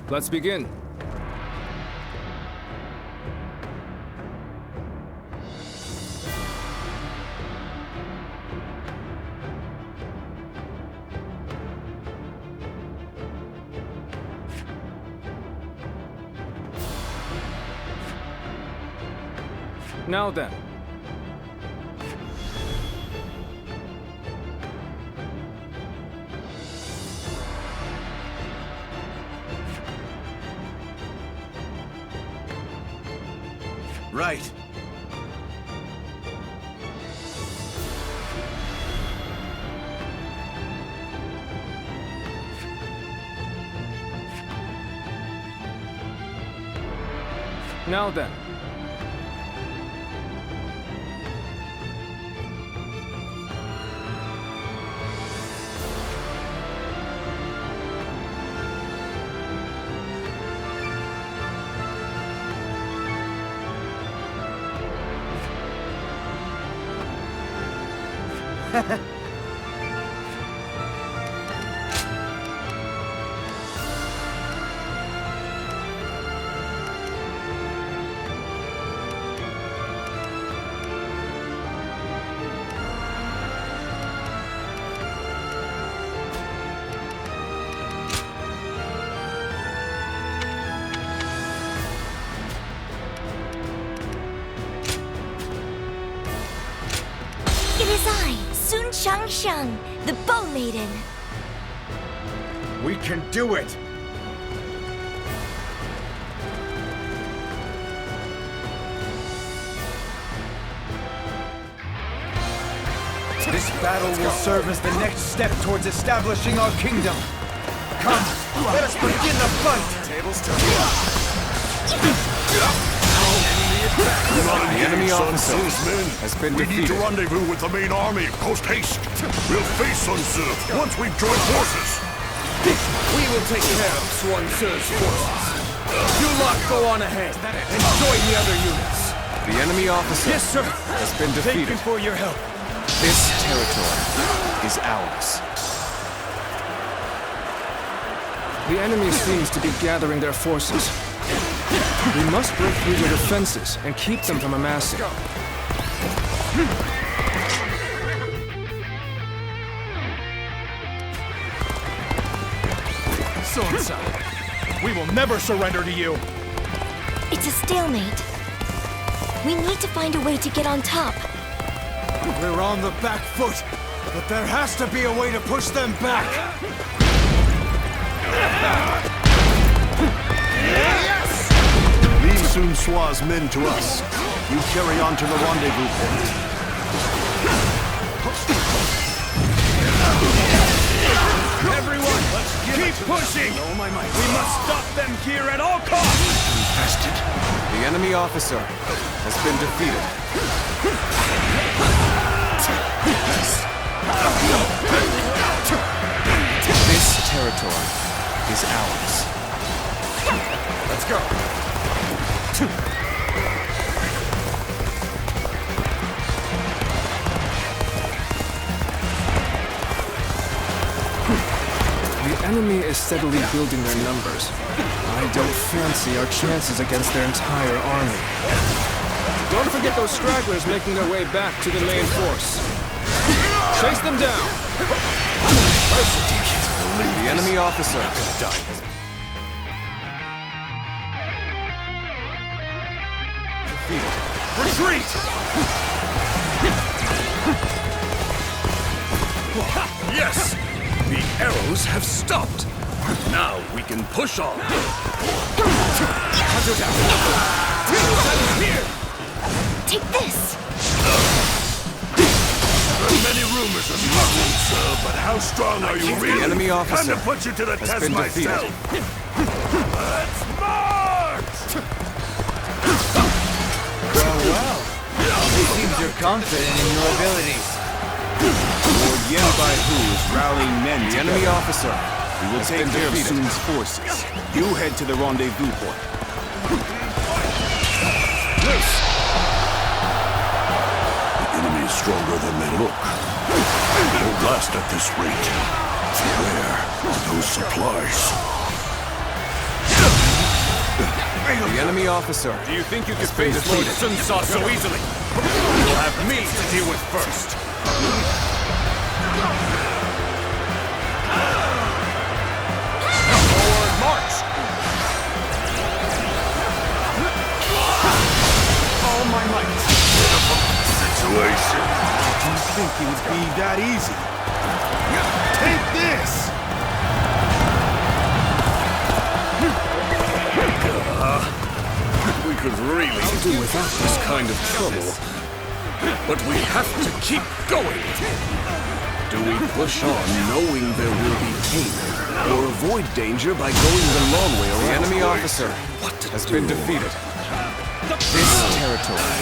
Let's begin. Now then. Right. Now then. It is I, Sun Shang, the Bow Maiden. We can do it! This battle will serve as the next step towards establishing our kingdom. Come, let us begin the fight! Tables The enemy officer has been defeated. We need to rendezvous with the main army, post haste. We'll face Sun Tzu once we've joined forces. We will take care of Sun Tzu's forces. You lot go on ahead and join the other units. The enemy officer Yes, sir. has been Thank you defeated. for your help. This territory is ours. The enemy seems to be gathering their forces. We must break through their defenses and keep them from amassing. Sun-san, we will never surrender to you. It's a stalemate. We need to find a way to get on top. We're on the back foot, but there has to be a way to push them back. Leave Sun Tzu's men to us. You carry on to the rendezvous point. Everyone, keep pushing! We must stop them here at all costs! The enemy officer has been defeated. This territory is ours. Let's go. The enemy is steadily building their numbers. I don't fancy our chances against their entire army. Don't forget those stragglers making their way back to the main force. Chase them down! The enemy officer defeated. Retreat! Yes! The arrows have stopped. Now we can push on. Take this! There are many rumors of you, sir, but how strong are you really? The enemy Time officer to put you to the has test been defeated. myself. Let's march! Well. It seems you're confident in your abilities. Lord Yen Bai-Hu is rallying men The together. enemy officer We will has take been care of defeated. Sun's forces. You head to the rendezvous point. The enemy is stronger than they look. They won't last at this rate. Where are those supplies? The enemy officer. Do you think you can been face Lord defeated. Sun Tzu so easily? You'll have me to deal with first. Forward march! All my might. Situation. Didn't think it would be that easy. Take this! We could really do without this kind of trouble. But we have to keep going. Do we push on knowing there will be pain, or avoid danger by going the long way around? The enemy officer has been defeated. This territory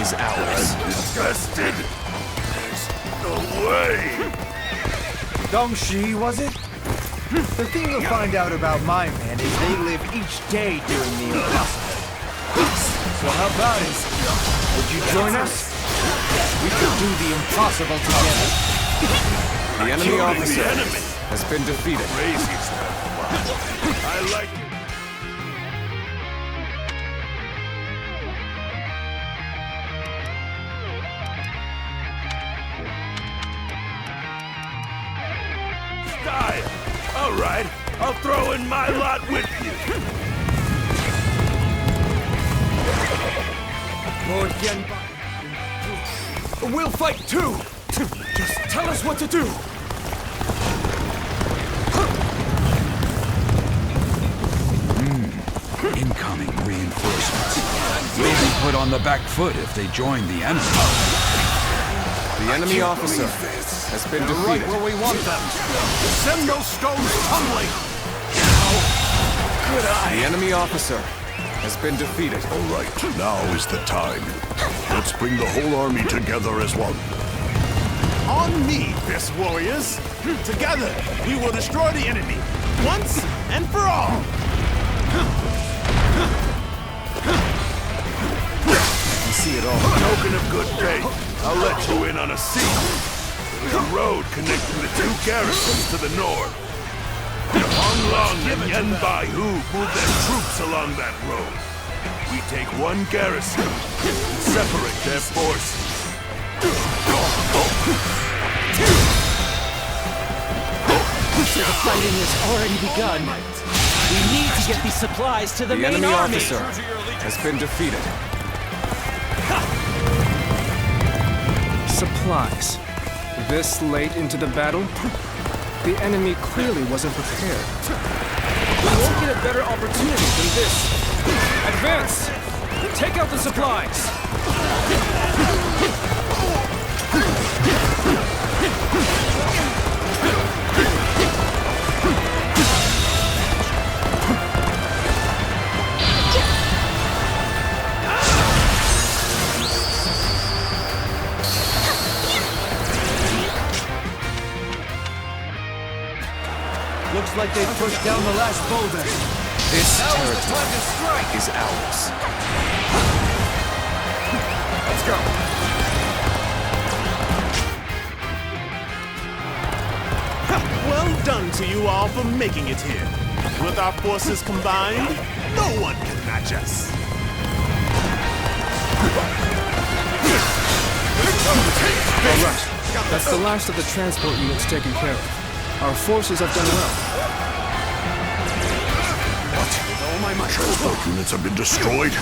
is ours. Disgusted. There's no way. Dongshi, was it? The thing you'll find out about my men is they live each day doing the impossible. So how about it? Would you join us? We could do the impossible together. The enemy officer has been defeated. Crazy stuff. I like it. Style. All right, I'll throw in my lot with you. Lord Yenbai. We'll fight too! Just tell us what to do! Incoming reinforcements. Maybe put on the back foot if they join the enemy. The enemy officer has been defeated. Where we want them. Send those stones tumbling. The enemy officer has been defeated. All right, now is the time. Let's bring the whole army together as one. On me, best warriors. Together, we will destroy the enemy. Once and for all. You see it all. Token of good faith, I'll let you in on a secret. There's a road connecting the two garrisons to the north. Honglong and Yenbai Hu move their troops along that road. We take one garrison and separate their forces. The fighting has already begun. We need to get these supplies to the The main enemy army. officer has been defeated. Supplies. This late into the battle? The enemy clearly wasn't prepared. We won't get a better opportunity than this. Advance! Take out the supplies! Looks like they pushed down the last boulder. This territory is ours. Let's go. Well done to you all for making it here. With our forces combined, no one can match us. All right. That's the last of the transport units taken care of. Our forces have done well. Transport units have been destroyed.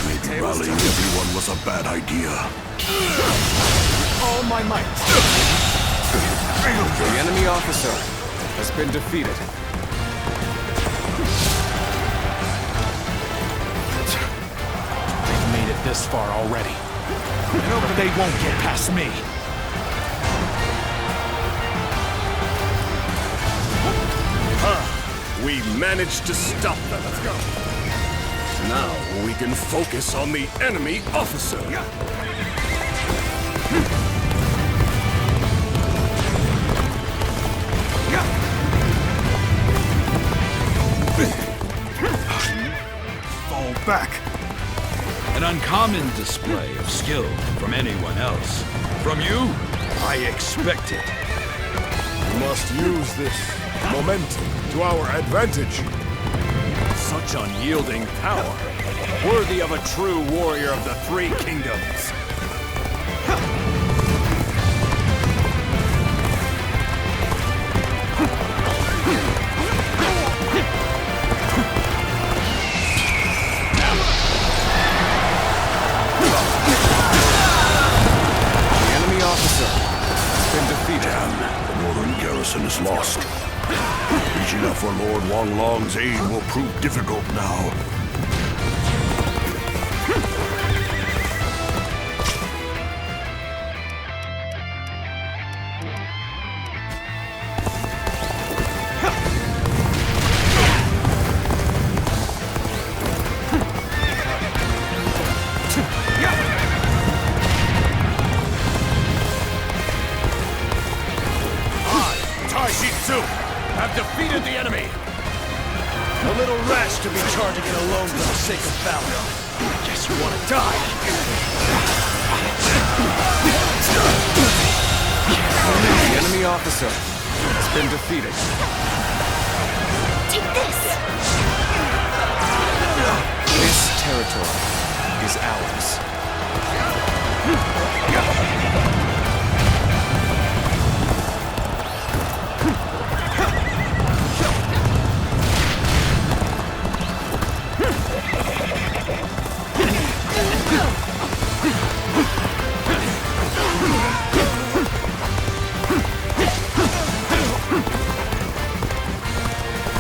Maybe rallying everyone was a bad idea. All my might. The enemy officer has been defeated. They've made it this far already. But they won't get past me. We managed to stop them. Let's go. Now we can focus on the enemy officer. Fall back. An uncommon display of skill from anyone else. From you, I expect it. We must use this momentum to our advantage. Such unyielding power, worthy of a true warrior of the Three Kingdoms. The northern garrison is lost. Reaching out for Lord Wanglong's aid will prove difficult now. Have defeated the enemy! A little rash to be charging it alone for the sake of valor. Guess you want to die. The enemy officer has been defeated. Take this! This territory is ours.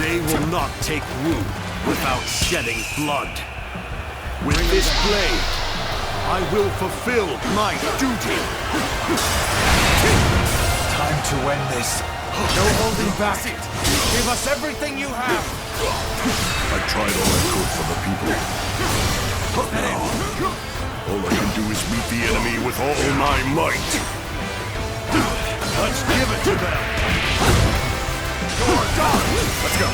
They will not take root without shedding blood. With this blade, I will fulfill my duty. Time to end this. No holding back. Give us everything you have. I tried all I could for the people. But now, all I can do is meet the enemy with all my might. Let's give it to them. You're done. Let's go.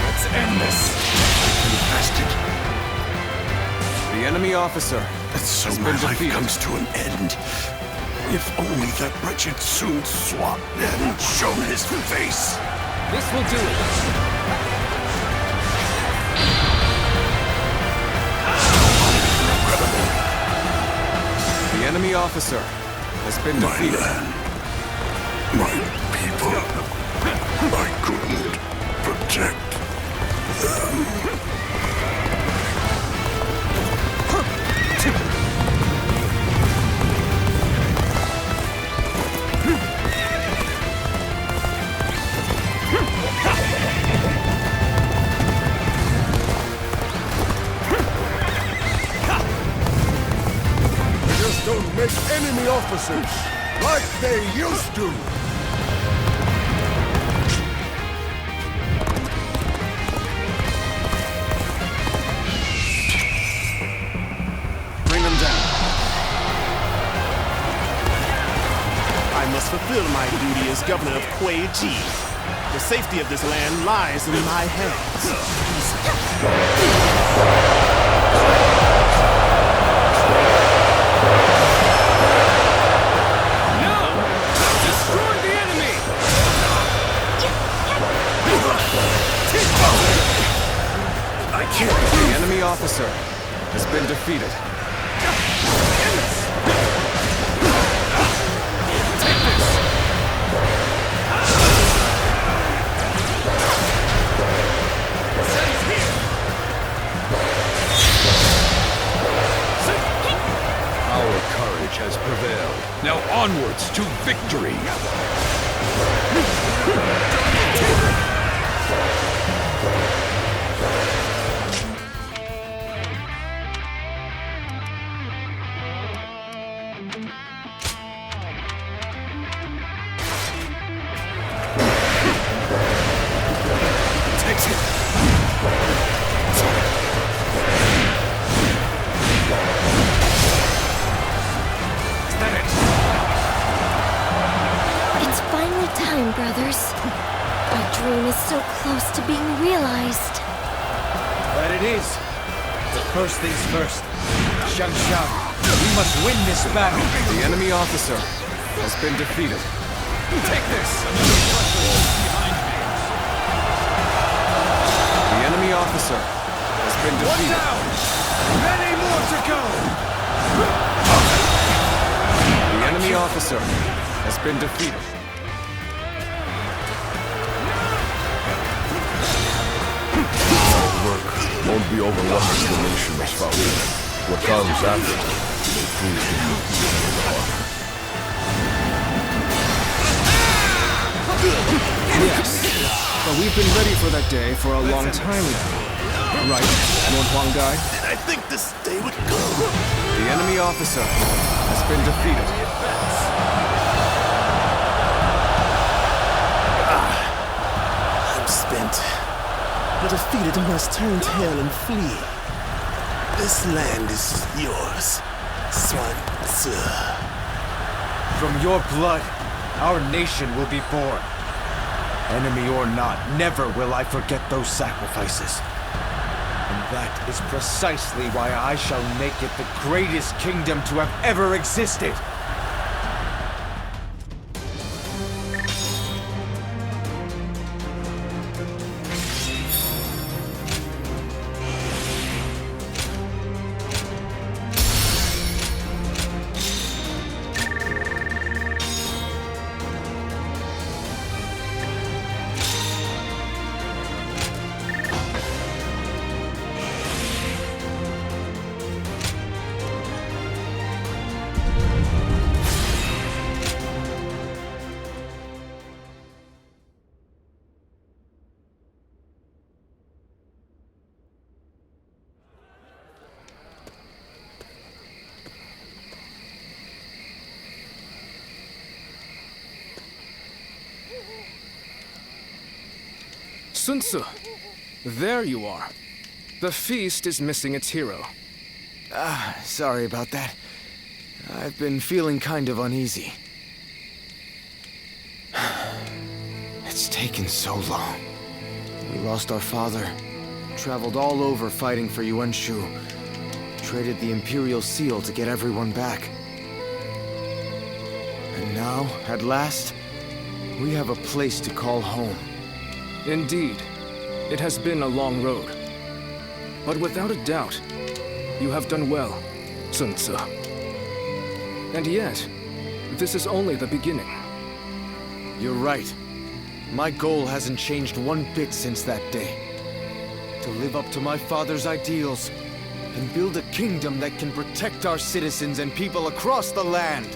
Let's end this. You bastard. The enemy officer So has my been life defeated. comes to an end. If only that wretched Sun Swat hadn't shown his face. This will do it. The enemy officer has been My defeated. land, my people, I couldn't protect them. Just don't make enemy officers like they used to. Bring them down. I must fulfill my duty as governor of Koei. The safety of this land lies in my hands. Destroy the enemy! I can't. The enemy officer has been defeated. Our courage has prevailed. Now onwards to victory! It's finally time, brothers. Our dream is so close to being realized. But it is. But first things first. Xiang Xiang, we must win this battle. The enemy officer has been defeated. Take this! The enemy officer has been defeated. Many more to go! The enemy officer has been defeated. Hard work won't be over once the nation is founded. What comes after will prove to be even harder. Yes, but we've been ready for that day for a long time now. Right, Lord Huangai? I think this day would come. The enemy officer has been defeated. I'm spent. The defeated must turn tail and flee. This land is yours, Swan Tzu. From your blood, our nation will be born. Enemy or not, never will I forget those sacrifices. And that is precisely why I shall make it the greatest kingdom to have ever existed. Sun Tzu, there you are. The feast is missing its hero. Sorry about that. I've been feeling kind of uneasy. It's taken so long. We lost our father, traveled all over fighting for Yuan Shu, traded the Imperial Seal to get everyone back. And now, at last, we have a place to call home. Indeed, it has been a long road. But without a doubt, you have done well, Sun Tzu. And yet, this is only the beginning. You're right. My goal hasn't changed one bit since that day. To live up to my father's ideals, and build a kingdom that can protect our citizens and people across the land.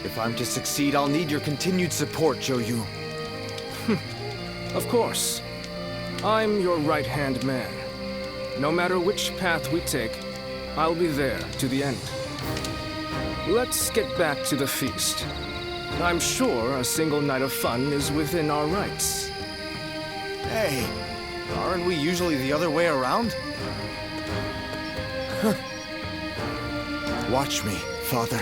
If I'm to succeed, I'll need your continued support, Zhou. Of course. I'm your right-hand man. No matter which path we take, I'll be there to the end. Let's get back to the feast. I'm sure a single night of fun is within our rights. Hey, aren't we usually the other way around? Watch me, Father.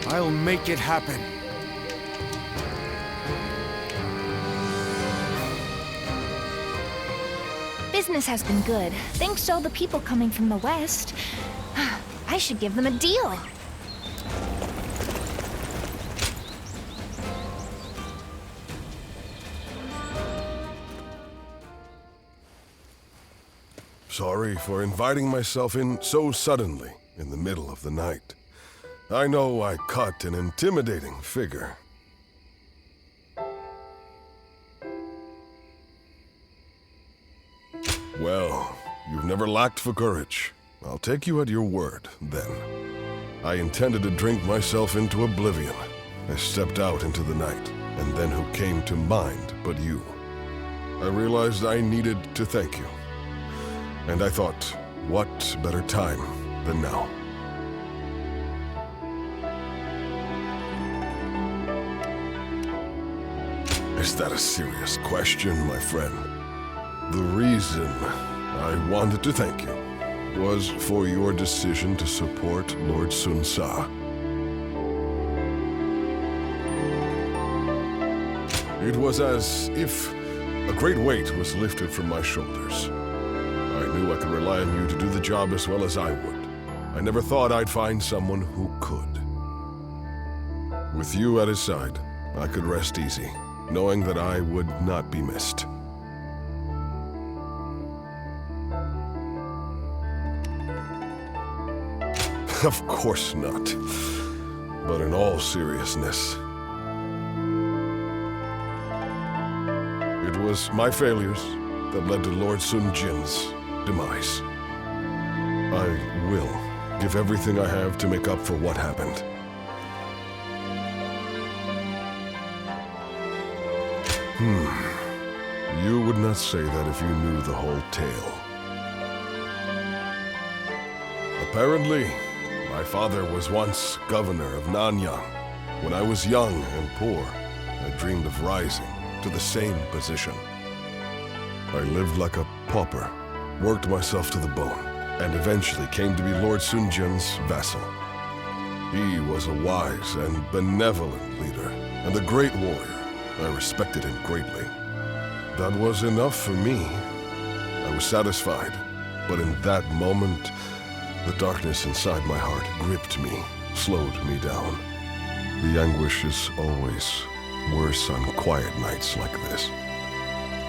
I'll make it happen. Business has been good, thanks to all the people coming from the West. I should give them a deal. Sorry for inviting myself in so suddenly in the middle of the night. I know I cut an intimidating figure. Well, you've never lacked for courage. I'll take you at your word, then. I intended to drink myself into oblivion. I stepped out into the night, and then who came to mind but you? I realized I needed to thank you. And I thought, what better time than now? Is that a serious question, my friend? The reason I wanted to thank you was for your decision to support Lord Sun Sa. It was as if a great weight was lifted from my shoulders. I knew I could rely on you to do the job as well as I would. I never thought I'd find someone who could. With you at his side, I could rest easy, knowing that I would not be missed. Of course not. But in all seriousness, it was my failures that led to Lord Sun Jin's demise. I will give everything I have to make up for what happened. You would not say that if you knew the whole tale. Apparently, my father was once governor of Nanyang. When I was young and poor, I dreamed of rising to the same position. I lived like a pauper, worked myself to the bone, and eventually came to be Lord Sun Jin's vassal. He was a wise and benevolent leader, and a great warrior. I respected him greatly. That was enough for me. I was satisfied, but in that moment, the darkness inside my heart gripped me, slowed me down. The anguish is always worse on quiet nights like this.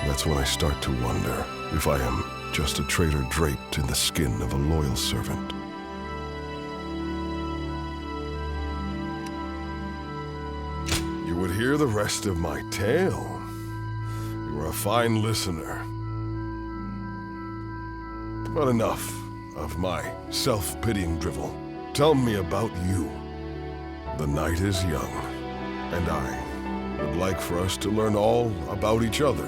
That's when I start to wonder if I am just a traitor draped in the skin of a loyal servant. You would hear the rest of my tale. You are a fine listener. But enough of my self-pitying drivel. Tell me about you. The night is young, and I would like for us to learn all about each other.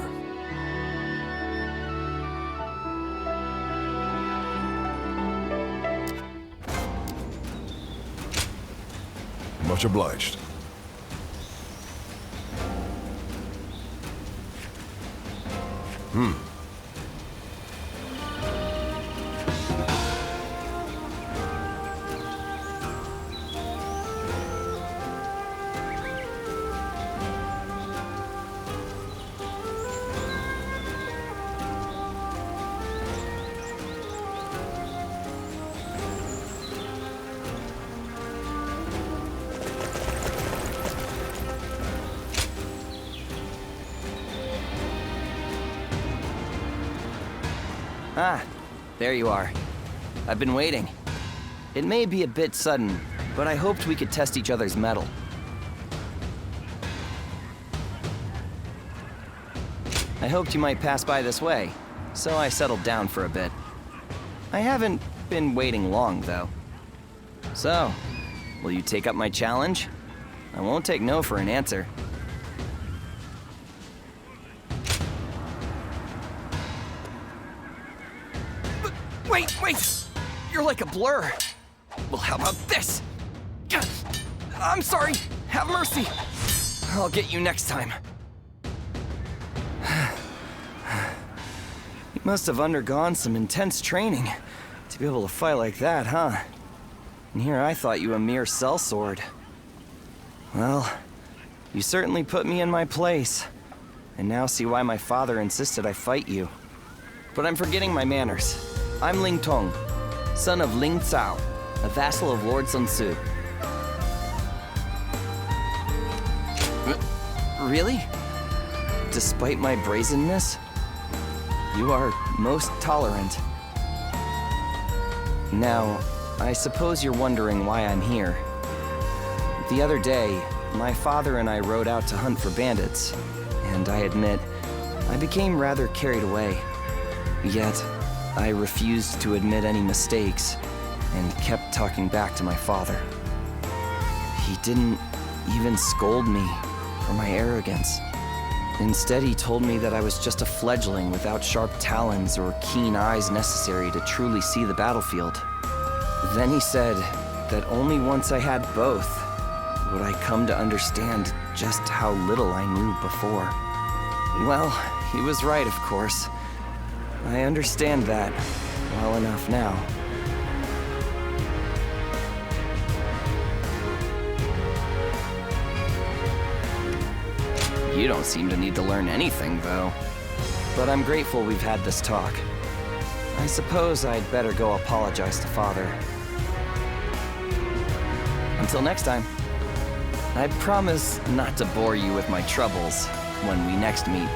Much obliged. Ah, there you are. I've been waiting. It may be a bit sudden, but I hoped we could test each other's mettle. I hoped you might pass by this way, so I settled down for a bit. I haven't been waiting long, though. So, will you take up my challenge? I won't take no for an answer. Wait! You're like a blur. Well, how about this? I'm sorry. Have mercy. I'll get you next time. You must have undergone some intense training to be able to fight like that, huh? And here I thought you a mere sellsword. Well, you certainly put me in my place. And now see why my father insisted I fight you. But I'm forgetting my manners. I'm Ling Tong, son of Ling Cao, a vassal of Lord Sun Tzu. Really? Despite my brazenness, you are most tolerant. Now, I suppose you're wondering why I'm here. The other day, my father and I rode out to hunt for bandits, and I admit, I became rather carried away. Yet, I refused to admit any mistakes and kept talking back to my father. He didn't even scold me for my arrogance. Instead, he told me that I was just a fledgling without sharp talons or keen eyes necessary to truly see the battlefield. Then he said that only once I had both would I come to understand just how little I knew before. Well, he was right, of course. I understand that well enough now. You don't seem to need to learn anything, though. But I'm grateful we've had this talk. I suppose I'd better go apologize to Father. Until next time, I promise not to bore you with my troubles when we next meet.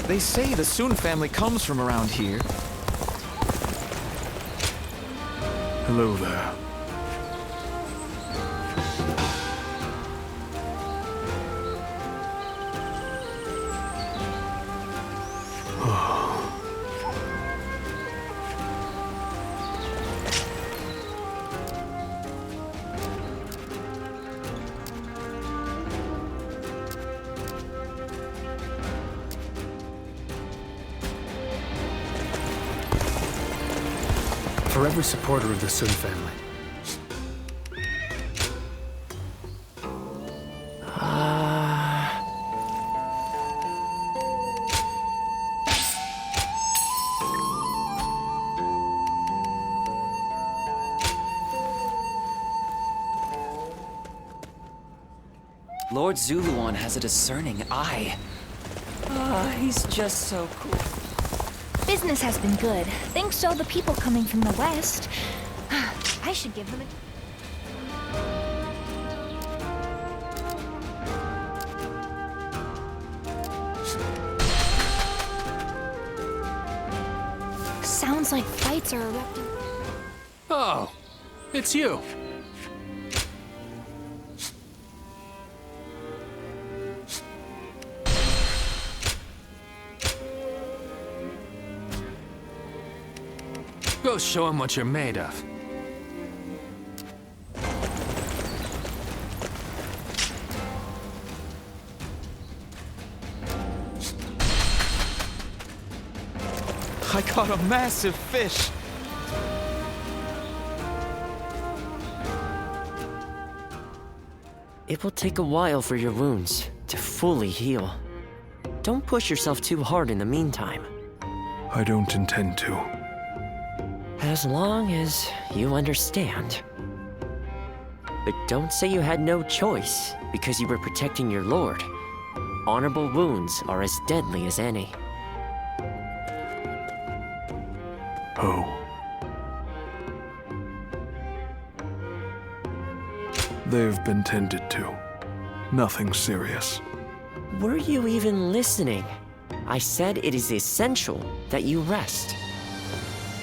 They say the Sun family comes from around here. Hello there. For every supporter of the Sun family. Lord Zuluan has a discerning eye. He's just so cool. Business has been good, thanks to all the people coming from the west. I should give them a... Sounds like fights are erupting. Oh, it's you. Go show him what you're made of. I caught a massive fish. It will take a while for your wounds to fully heal. Don't push yourself too hard in the meantime. I don't intend to. As long as you understand. But don't say you had no choice because you were protecting your lord. Honorable wounds are as deadly as any. Oh. They've been tended to. Nothing serious. Were you even listening? I said it is essential that you rest.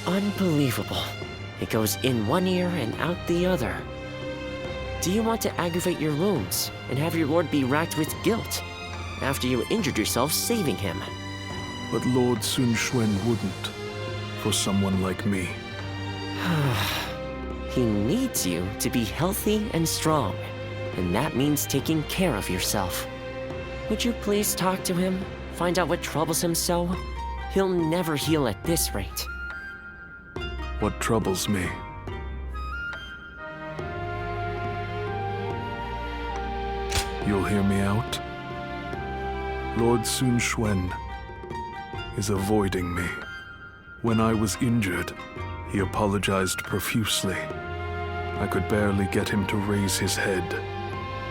Unbelievable. It goes in one ear and out the other. Do you want to aggravate your wounds and have your lord be racked with guilt after you injured yourself saving him? But Lord Sun Quan wouldn't. For someone like me. He needs you to be healthy and strong, and that means taking care of yourself. Would you please talk to him? Find out what troubles him so? He'll never heal at this rate. What troubles me? You'll hear me out? Lord Sun Quan is avoiding me. When I was injured, he apologized profusely. I could barely get him to raise his head.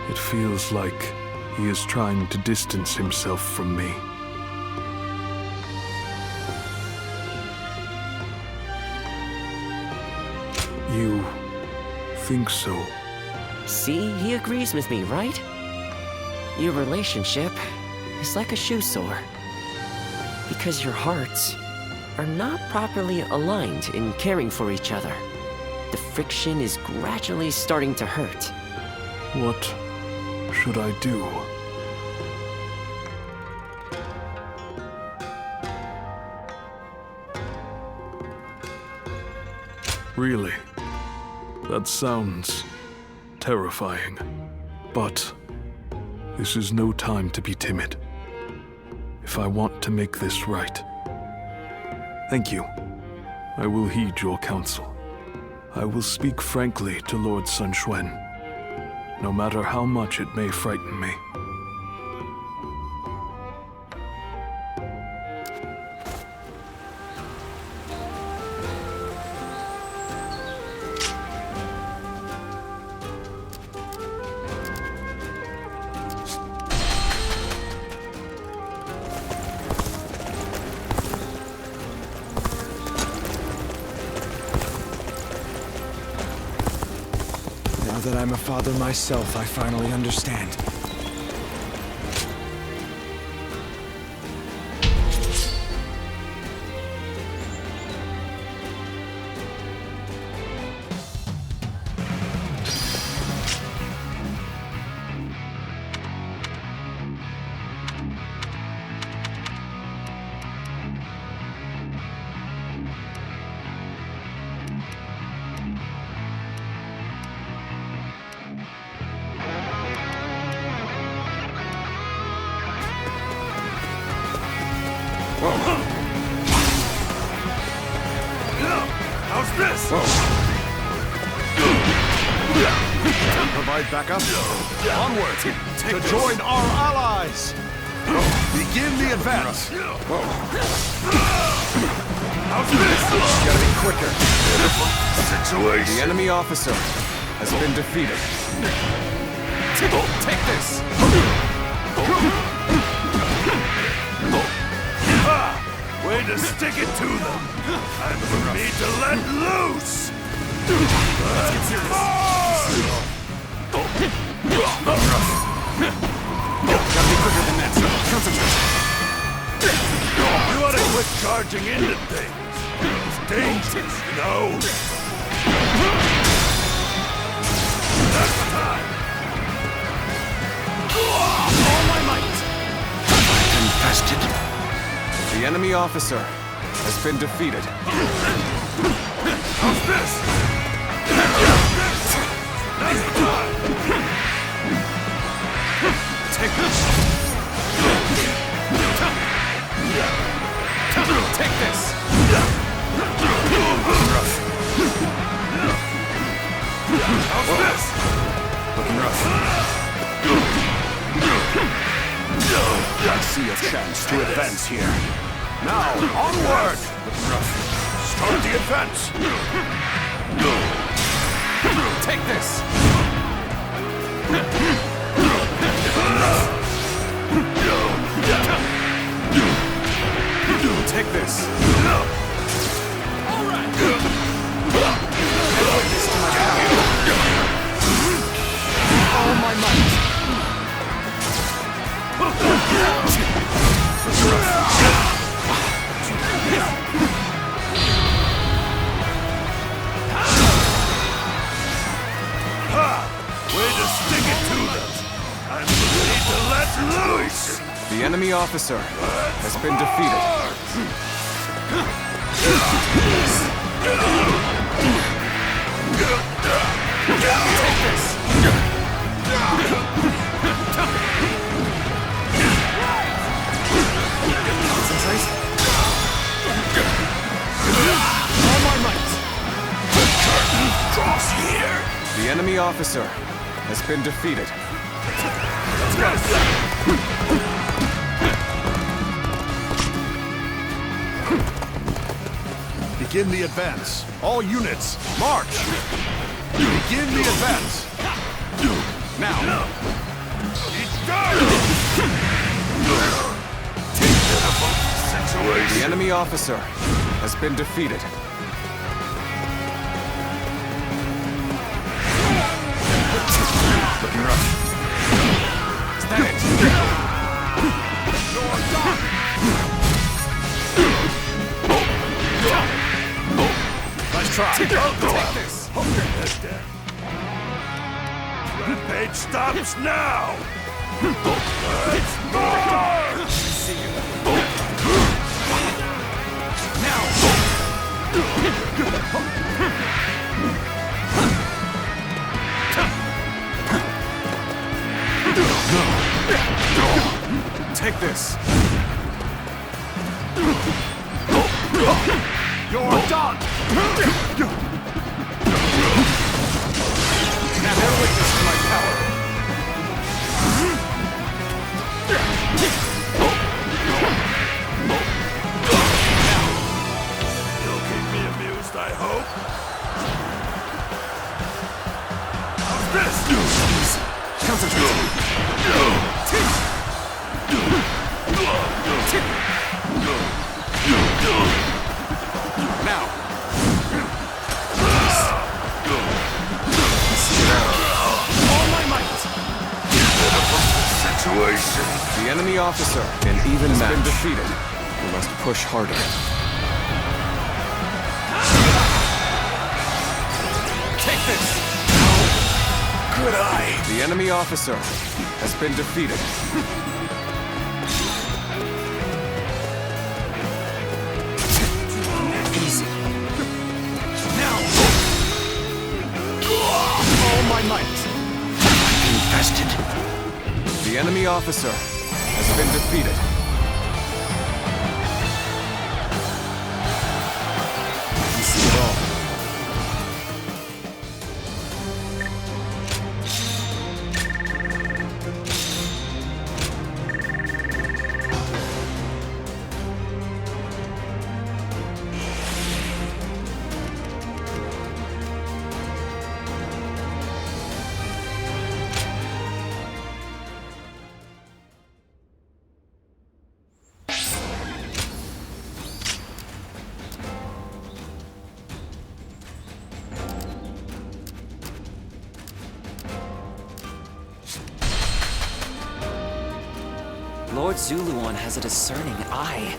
It feels like he is trying to distance himself from me. You think so? See, he agrees with me, right? Your relationship is like a shoe sore. Because your hearts are not properly aligned in caring for each other. The friction is gradually starting to hurt. What should I do? Really? That sounds terrifying. But this is no time to be timid. If I want to make this right. Thank you. I will heed your counsel. I will speak frankly to Lord Sun Quan, no matter how much it may frighten me. that I'm a father myself, I finally understand. How's this? Provide backup. Onward to join our allies. Begin the advance. How's this? Gotta be quicker. Situation. The enemy officer has been defeated. Take this! Way to stick it to them. Time for me to let loose. Let's get serious. Gotta be quicker than that. Concentrate. You ought to quit charging into things. It's dangerous, you know? That's the time. All my might! Infested. The enemy officer has been defeated. How's this? Nice time. Take this! Take this! How's this? Looking rough. I see a chance to advance here. Now, onward! Looking rough. Start the advance. Take this! Take this! All right! All my might! Way to stick it to them. I'm ready to let loose. The enemy officer has been defeated. Take this! Concentrate. All my might. Cross here. The enemy officer has been defeated. Let's go. Begin the advance. All units, march! Begin the advance. Now. The enemy officer has been defeated. Looking rough. Is that it? Nice try. Take this! Hold your head down. Rampage stops now. Let's march! See you. Now! Take this. You're done! Now bear witness to my power. You'll keep me amused, I hope. How's this? Concentrate. Now. situation. The enemy officer has been defeated. We must push harder. Take this! Could I? The enemy officer has been defeated. Easy. Now! All my might. Infested. The enemy officer has been defeated. You see it all. Lord Zuluan has a discerning eye.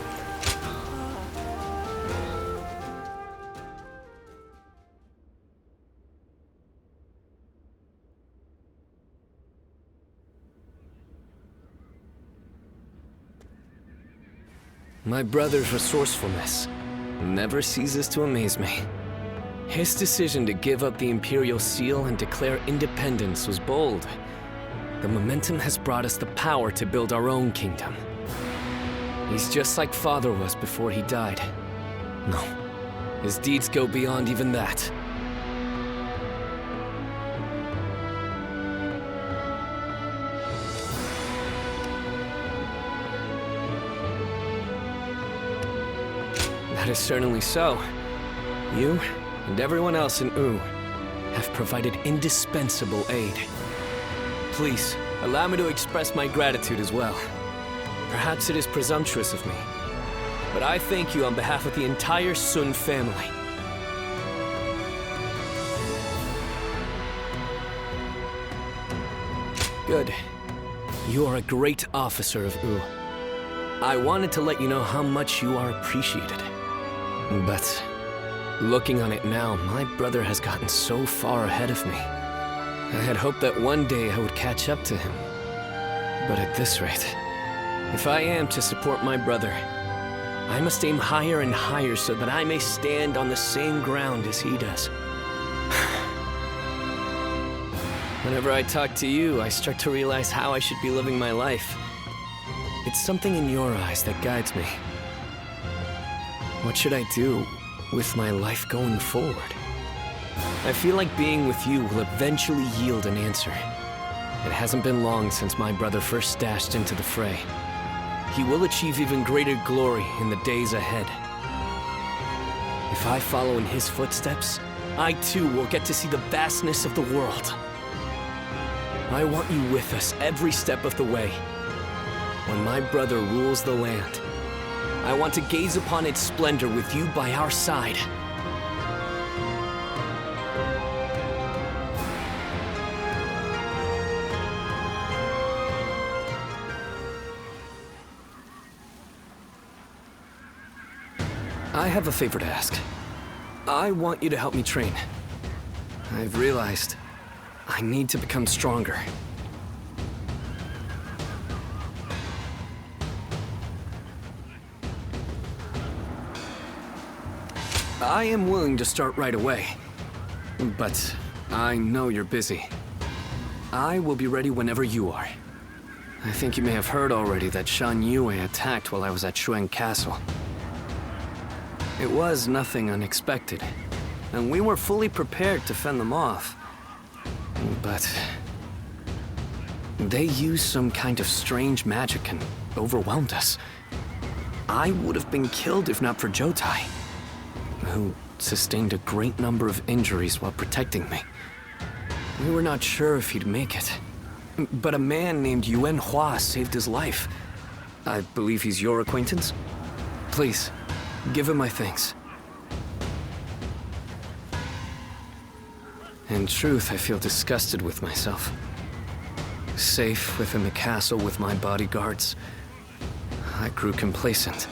My brother's resourcefulness never ceases to amaze me. His decision to give up the Imperial Seal and declare independence was bold. The momentum has brought us the power to build our own kingdom. He's just like Father was before he died. No, his deeds go beyond even that. That is certainly so. You and everyone else in Wu have provided indispensable aid. Please, allow me to express my gratitude as well. Perhaps it is presumptuous of me, but I thank you on behalf of the entire Sun family. Good. You are a great officer of Wu. I wanted to let you know how much you are appreciated. But looking on it now, my brother has gotten so far ahead of me. I had hoped that one day I would catch up to him. But at this rate, if I am to support my brother, I must aim higher and higher so that I may stand on the same ground as he does. Whenever I talk to you, I start to realize how I should be living my life. It's something in your eyes that guides me. What should I do with my life going forward? I feel like being with you will eventually yield an answer. It hasn't been long since my brother first dashed into the fray. He will achieve even greater glory in the days ahead. If I follow in his footsteps, I too will get to see the vastness of the world. I want you with us every step of the way. When my brother rules the land, I want to gaze upon its splendor with you by our side. I have a favor to ask. I want you to help me train. I've realized I need to become stronger. I am willing to start right away, but I know you're busy. I will be ready whenever you are. I think you may have heard already that Shan Yue attacked while I was at Xuan Castle. It was nothing unexpected, and we were fully prepared to fend them off. But they used some kind of strange magic and overwhelmed us. I would have been killed if not for Jotai, who sustained a great number of injuries while protecting me. We were not sure if he'd make it, but a man named Yuan Hua saved his life. I believe he's your acquaintance? Please, give him my thanks. In truth, I feel disgusted with myself. safe within the castle with my bodyguards, I grew complacent.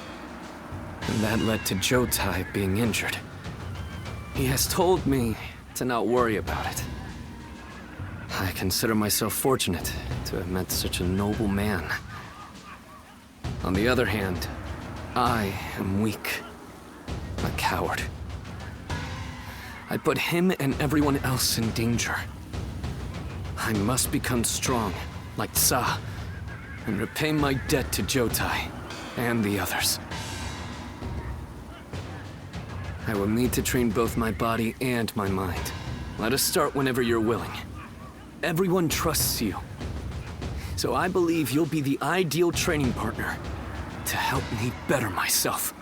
And that led to Jotai being injured. He has told me to not worry about it. I consider myself fortunate to have met such a noble man. On the other hand, I am weak. A coward. I put him and everyone else in danger. I must become strong, like Tsa, and repay my debt to Jotai and the others. I will need to train both my body and my mind. Let us start whenever you're willing. Everyone trusts you. So I believe you'll be the ideal training partner to help me better myself.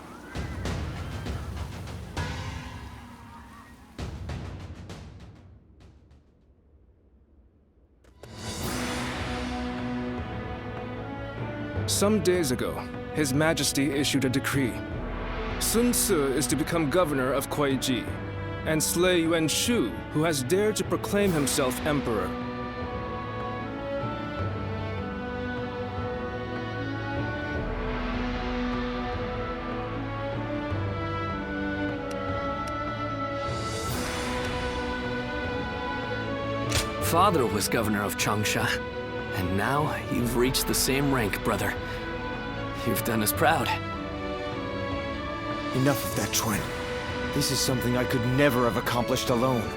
Some days ago, His Majesty issued a decree. Sun Ce is to become governor of Koei, and slay Yuan Shu, who has dared to proclaim himself emperor. Father was governor of Changsha, and now you've reached the same rank, brother. You've done us proud. Enough of that, Chuan. This is something I could never have accomplished alone.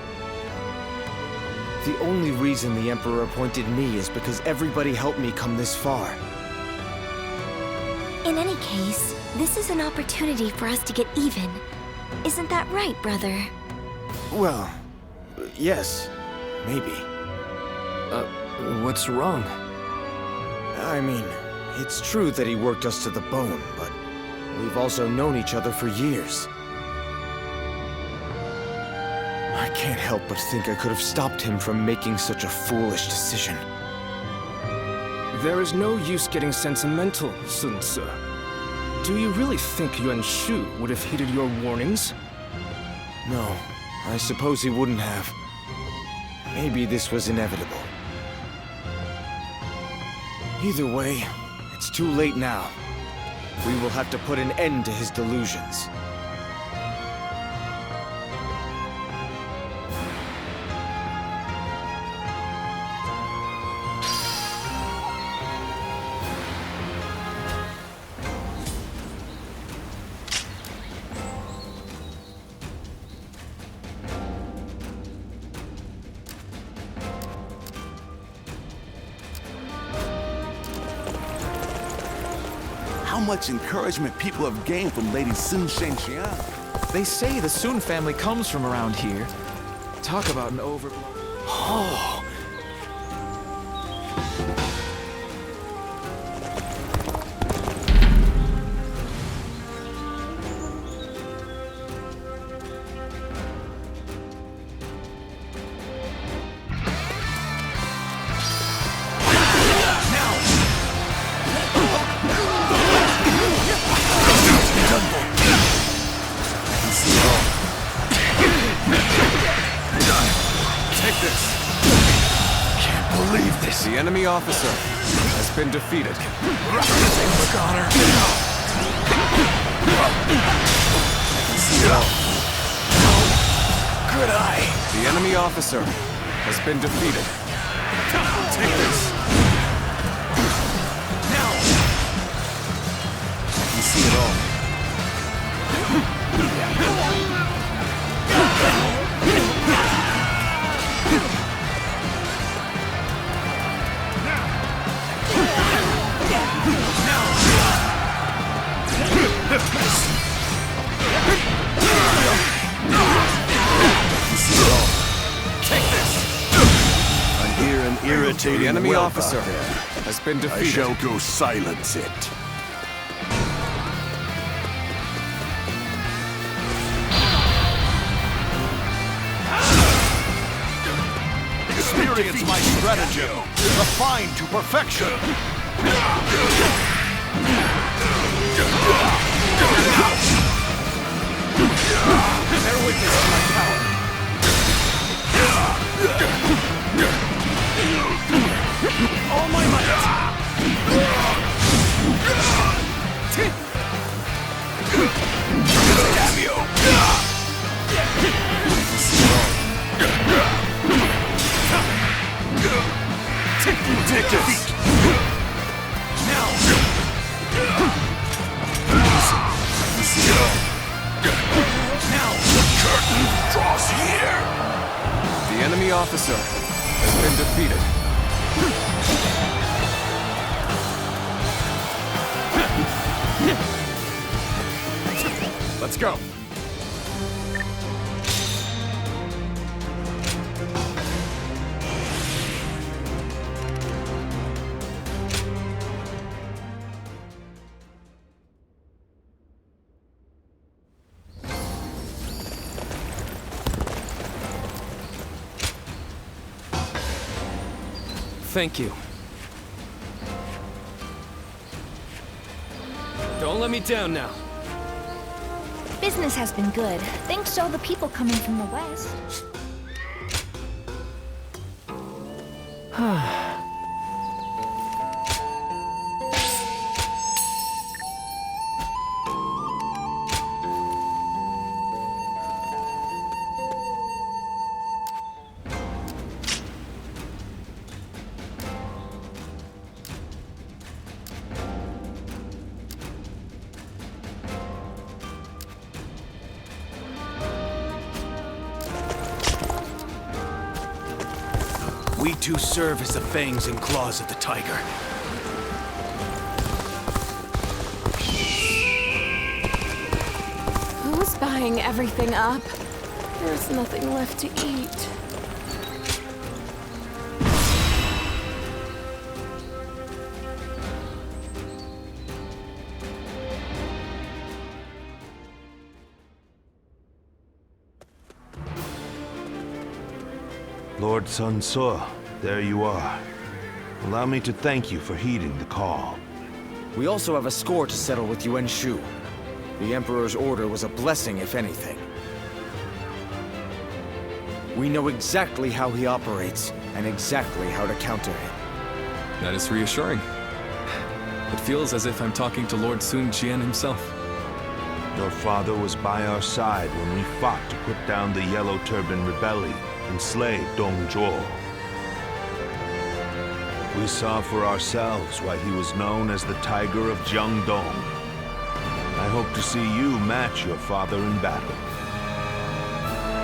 The only reason the Emperor appointed me is because everybody helped me come this far. In any case, this is an opportunity for us to get even. Isn't that right, brother? Well, yes, maybe. What's wrong? I mean, it's true that he worked us to the bone, but we've also known each other for years. I can't help but think I could have stopped him from making such a foolish decision. There is no use getting sentimental, Sun Ce. Do you really think Yuan Shu would have heeded your warnings? No, I suppose he wouldn't have. Maybe this was inevitable. Either way, it's too late now. We will have to put an end to his delusions. How much encouragement people have gained from Lady Sun Shengxian. They say the Sun family comes from around here. Talk about an overblown... Oh! The enemy officer has been defeated. Good eye. The enemy officer has been defeated. Take this. You see it all. Take this! I hear an irritating The enemy whelp officer out there. has been defeated. I shall go silence it. Experience my stratagem, refined to perfection. Bear witness to my power. Oh! officer has been defeated. Let's go. Thank you. Don't let me down now. Business has been good, thanks to all the people coming from the west. We two serve as the fangs and claws of the tiger. Who's buying everything up? There's nothing left to eat. Lord Sun Ce, there you are. Allow me to thank you for heeding the call. We also have a score to settle with Yuan Shu. The Emperor's order was a blessing, if anything. We know exactly how he operates, and exactly how to counter him. That is reassuring. It feels as if I'm talking to Lord Sun Jian himself. Your father was by our side when we fought to put down the Yellow Turban Rebellion and slay Dong Zhuo. We saw for ourselves why he was known as the Tiger of Jiangdong. I hope to see you match your father in battle.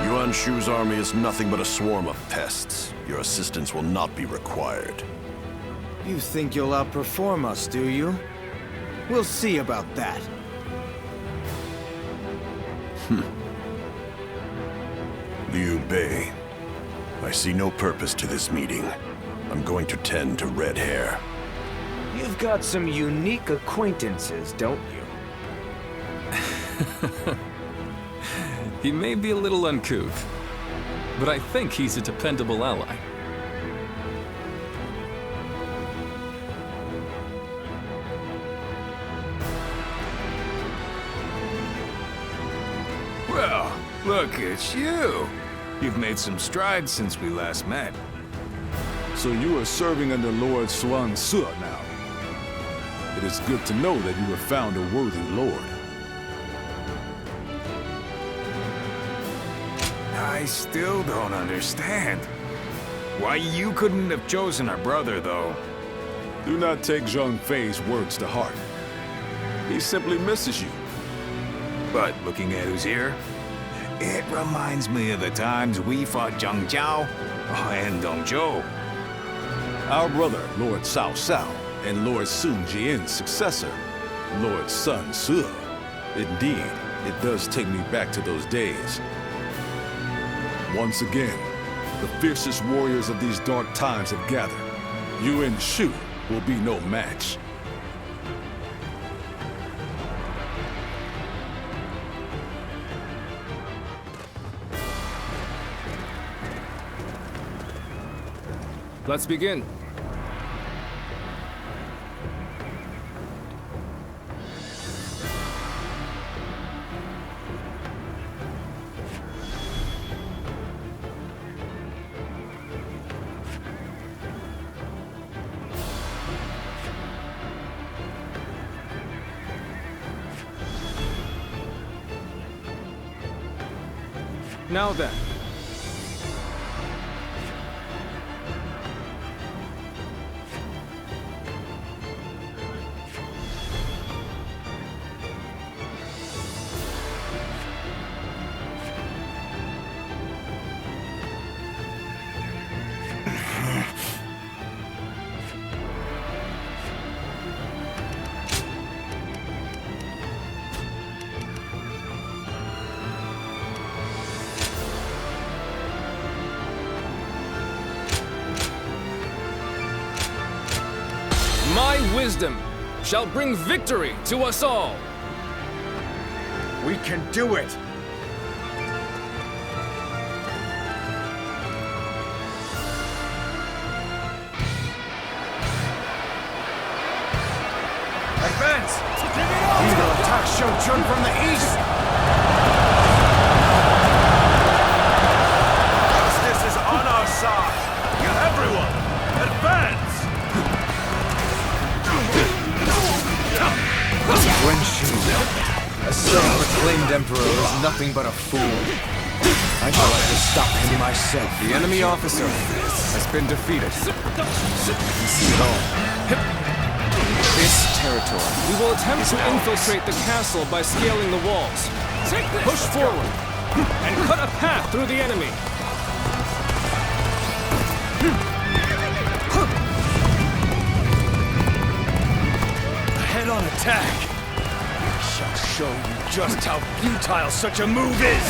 Yuan Shu's army is nothing but a swarm of pests. Your assistance will not be required. You think you'll outperform us, do you? We'll see about that. Liu Bei, I see no purpose to this meeting. I'm going to tend to red hair. You've got some unique acquaintances, don't you? He may be a little uncouth, but I think he's a dependable ally. Well, look at you. You've made some strides since we last met. So you are serving under Lord Sun Ce now. It is good to know that you have found a worthy lord. I still don't understand. Why you couldn't have chosen our brother, though. Do not take Zhang Fei's words to heart. He simply misses you. But looking at who's here, it reminds me of the times we fought Zhang Jiao and Dong Zhuo. Our brother, Lord Cao Cao, and Lord Sun Jian's successor, Lord Sun Ce. Indeed, it does take me back to those days. Once again, the fiercest warriors of these dark times have gathered. Yuan Shu will be no match. Let's begin. Now then. wisdom shall bring victory to us all. We can do it! Advance! We will attack Shochun from the east! Justice is on our side! Everyone, advance! Wenshu, a self-proclaimed emperor is nothing but a fool. I shall have to stop him myself. The enemy officer has been defeated. See it all. This territory. We will attempt to infiltrate the castle by scaling the walls. Push forward and cut a path through the enemy. Head-on attack. I shall show you just how futile such a move is.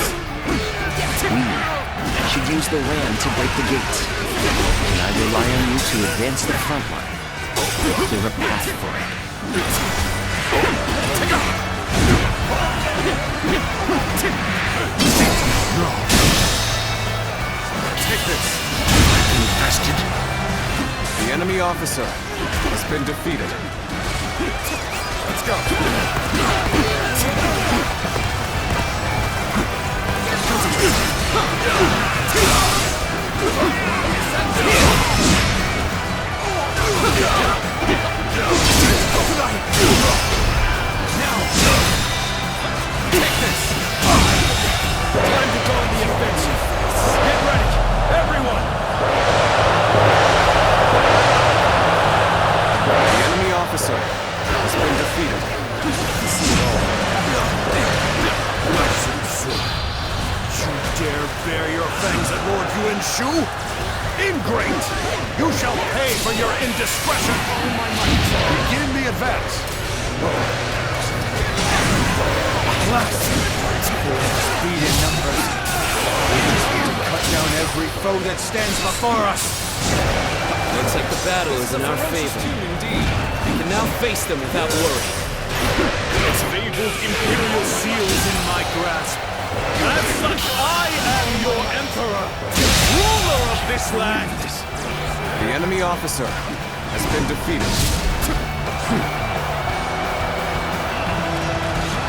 I should use the ram to break the gate. And I rely on you to advance the front line. Clear a path for it. Take this. Bastard. The enemy officer has been defeated. Let's go. Take this! Time to go on the offensive. Get ready, everyone! The enemy officer has been defeated. You dare bare your fangs at Lord Yuan Shu? Ingrate! You shall pay for your indiscretion! All my might! Begin the advance! Speed in numbers. We just need to cut down every foe that stands before us. Looks like the battle is in our favor. We can now face them without worry. Its fabled imperial seal is in my grasp. As such, I am your emperor, ruler of this land. The enemy officer has been defeated.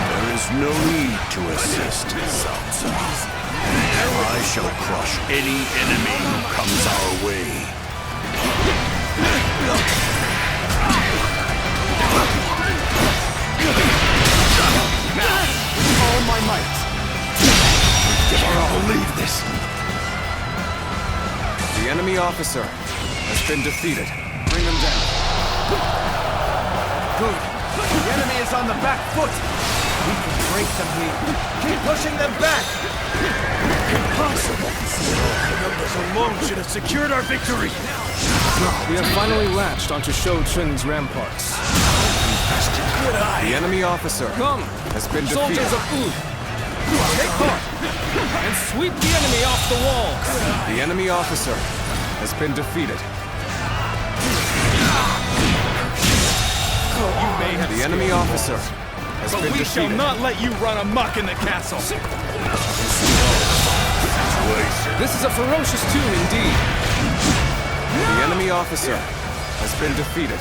There is no need to assist, Cao Cao. I shall crush any enemy who comes our way. All my might. Or I'll leave this. The enemy officer has been defeated. Bring them down. Good. The enemy is on the back foot. We can break them here. Keep pushing them back. Impossible. The numbers alone should have secured our victory. We have finally latched onto Shochun's ramparts. Good eye. The enemy officer has been defeated. Soldiers of Wu, take heart and sweep the enemy off the walls. The enemy officer has been defeated. You may have The enemy officer has but been we defeated. shall not let you run amok in the castle. This is a ferocious tune indeed. The enemy officer has been defeated.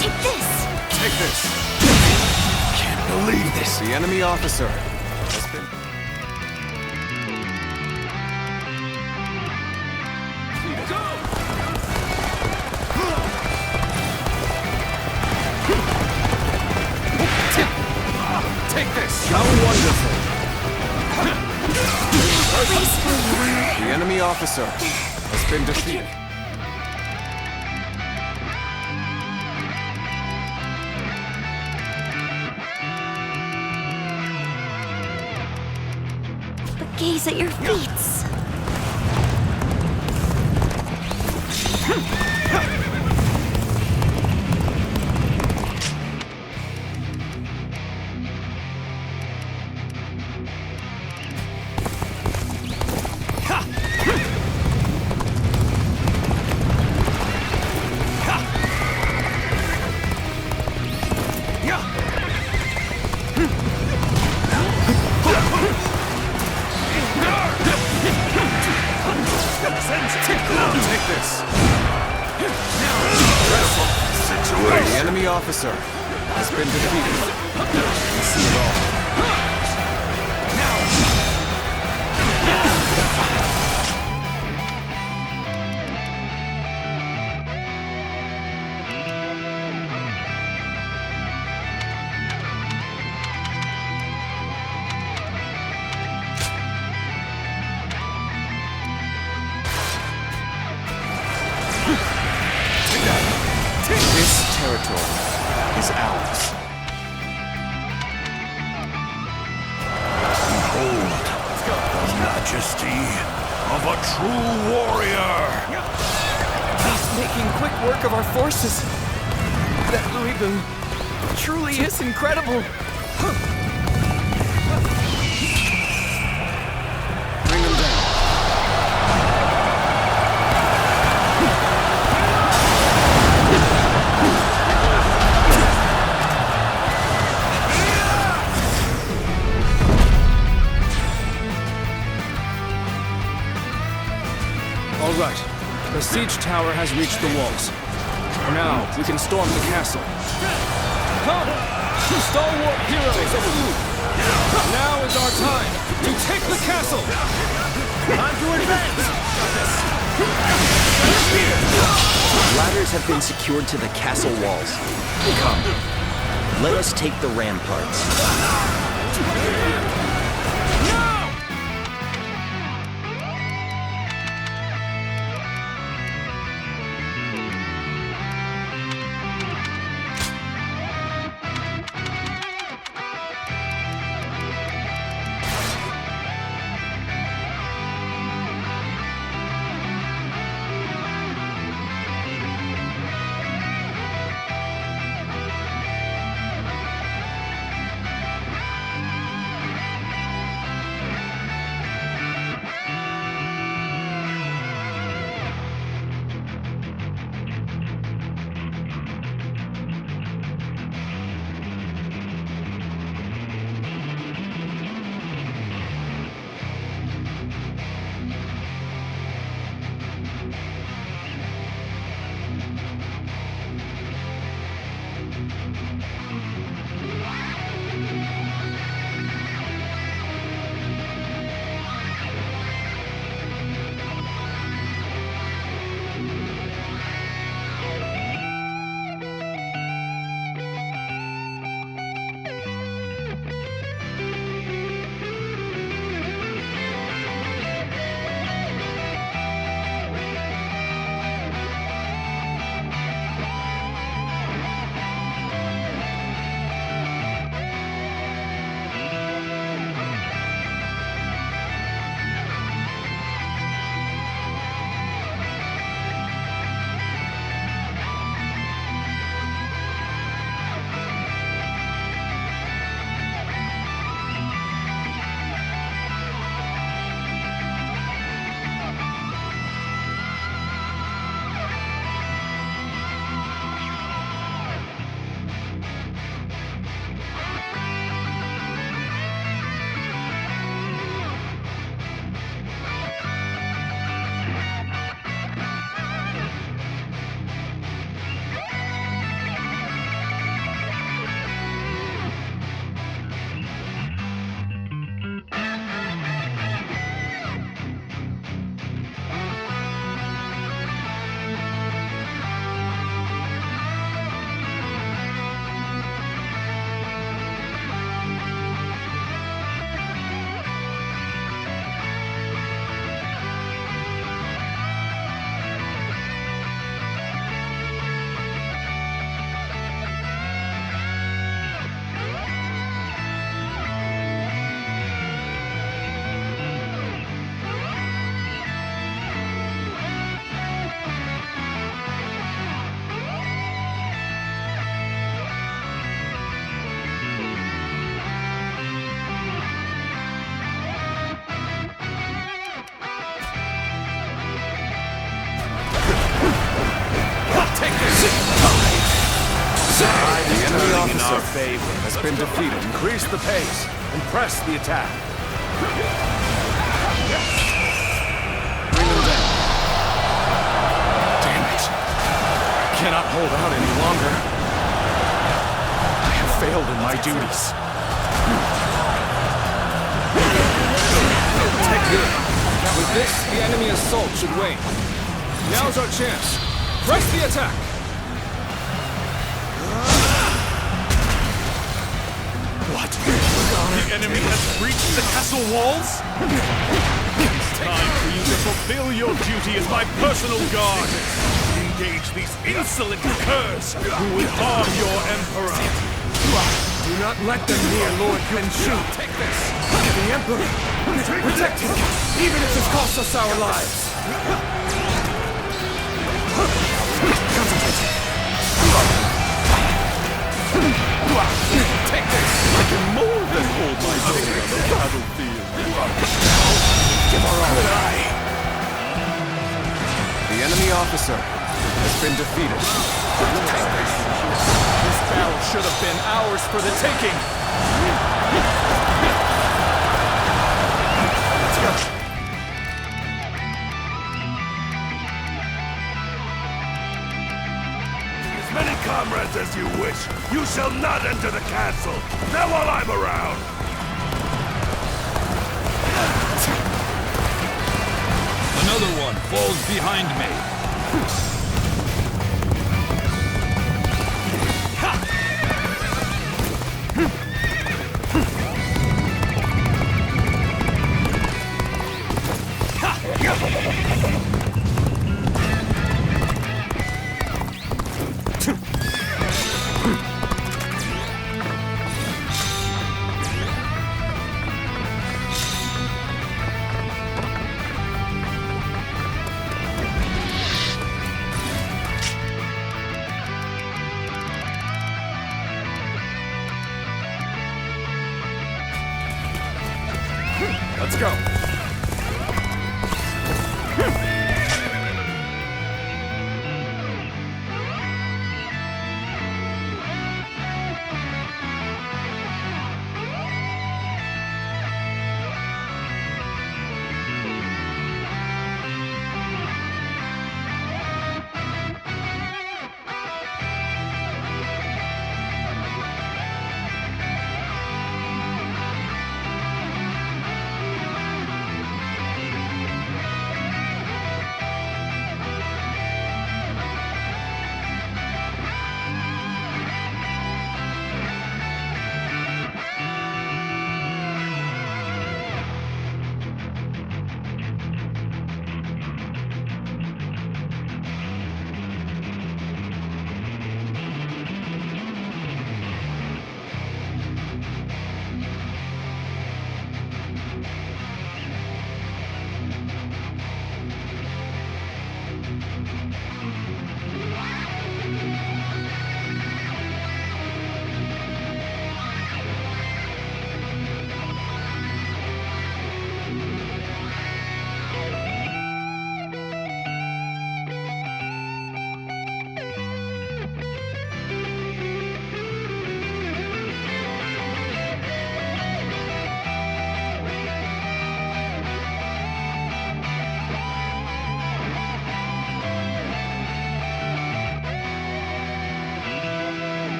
Take this! Take this. Can't believe this. The enemy officer has been... Take this! How wonderful! The enemy officer has been defeated. But gaze at your feet. this. Situation. The enemy officer has been defeated. We see it all. This territory is ours. Behold the majesty of a true warrior! He's making quick work of our forces. That Louisville truly is incredible. Bring them down. All right. The siege tower has reached the walls. Now, we can storm the castle. Come! Stalwart heroes of Lu! Now is our time to take the castle! Time to advance! Ladders have been secured to the castle walls. Come, let us take the ramparts. Has been defeated. Increase the pace and press the attack. Bring them down. hold out any longer. I have failed in my duties. With this, the enemy assault should wane. Now's our chance. Press the attack! What? The enemy has breached the castle walls? It's time for you to fulfill your duty as my personal guard. Engage these insolent curs who would harm your emperor. Do not let them near Lord Yunshu. Take this! The Emperor! Protect him! Even if it costs us our lives! Take this! I can more than hold my own on the battlefield. Give our all. The enemy officer has been defeated. This battle should have been ours for the taking. Let's go. As many comrades as you wish. You shall not enter the castle. Not while I'm around. Another one falls behind me. Let's go.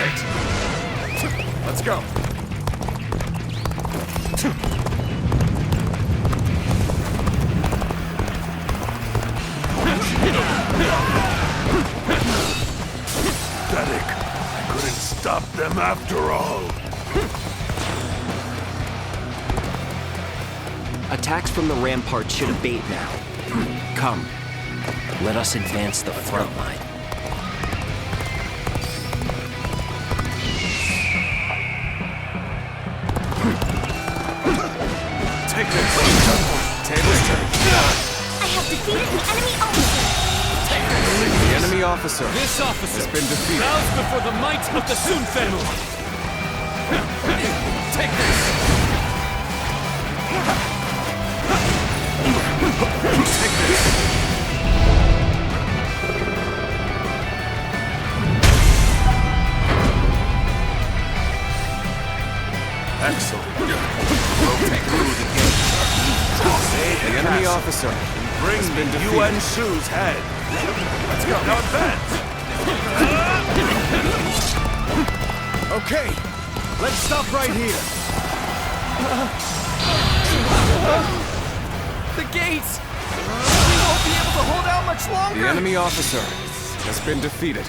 Perfect. Let's go. Pathetic. I couldn't stop them after all. Attacks from the rampart should abate now. Come, let us advance the front line. Take this. Tables turn. I have defeated the enemy officer. The enemy officer This officer has been defeated. bows before the might of the Sun family. Take this. Take this. Excellent. Broken through the gate. Save The enemy officer Bring has been me defeated. Yuan Shu's head. Let's go. Now advance. Okay, let's stop right here. The gates! We won't be able to hold out much longer! The enemy officer has been defeated.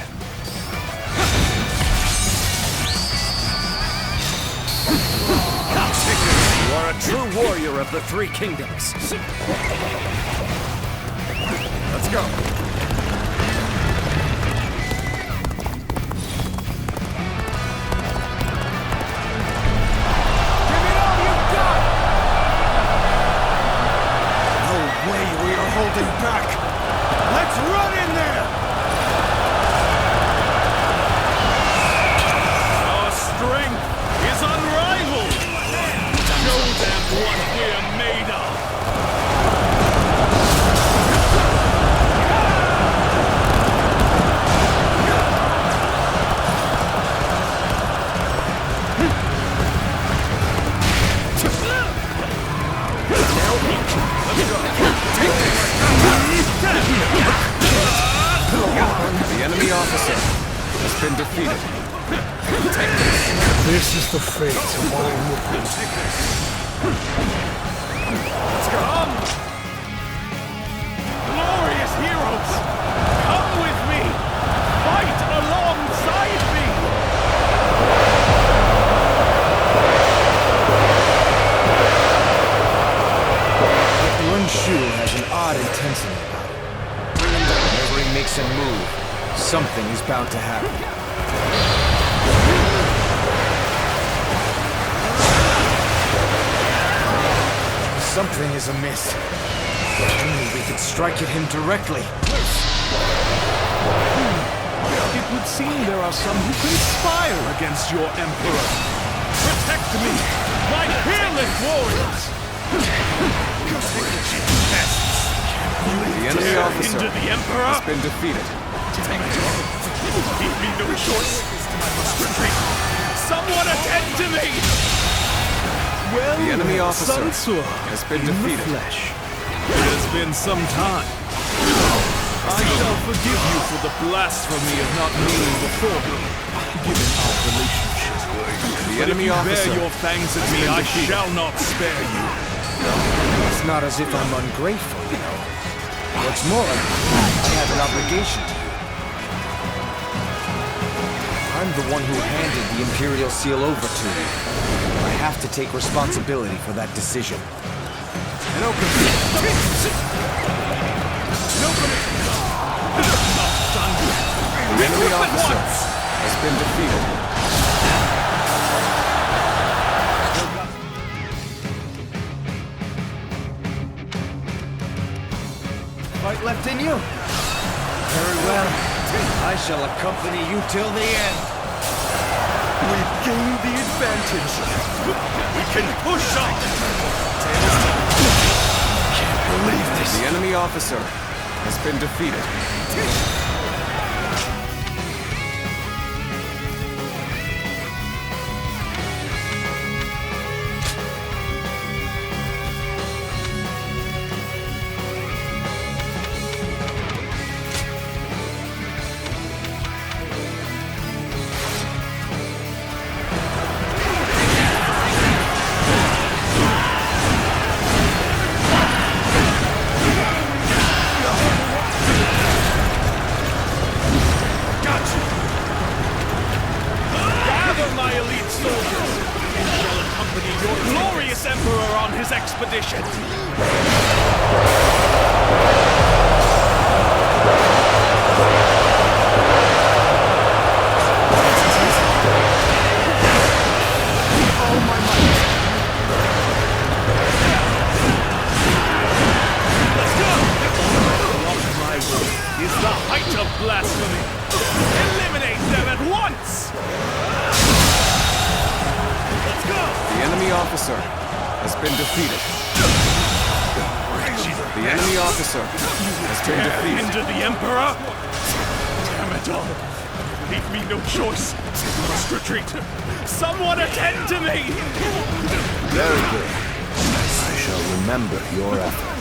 You are a true warrior of the Three Kingdoms. Let's go. No way we are holding back. Let's run in there. Our strength is unrivaled. Show them what we're made of. The enemy officer has been defeated. This is the fate of all Wookiees. Let's go. Glorious heroes, come with me. Fight alongside me. Yuan Shu has an odd intensity about it. Whenever he makes a move, something is bound to happen. Something is amiss. If only we could strike at him directly. It would seem there are some who conspire against your emperor. Protect me, my peerless warriors. The enemy Dare officer hinder the emperor. has been defeated. Leave me no choice. I must retreat. Someone attend to me. Well, The enemy officer Sun Tzu has been in the defeated. flesh. It has been some time. I shall forgive you for the blasphemy of not kneeling before me, given our relationship. The But enemy if you officer bear your fangs at has me, been I defeated. shall not spare you. It's not as if I'm ungrateful, you know. What's more, I have an obligation to you. I'm the one who handed the Imperial Seal over to you. I have to take responsibility for that decision. And open The enemy officer has been defeated. Fight left in you? Very well. I shall accompany you till the end. We've gained the advantage. We can push on. Can't believe this. The enemy officer has been defeated. soldiers! You shall accompany your glorious emperor on his expedition! Is the height of blasphemy. Eliminate them at once! Let's go! The enemy officer has been defeated. The enemy officer has been defeated. Hinder the Emperor? Damn it all. Leave me no choice. I must retreat. Someone attend to me! Very good. I shall remember your efforts.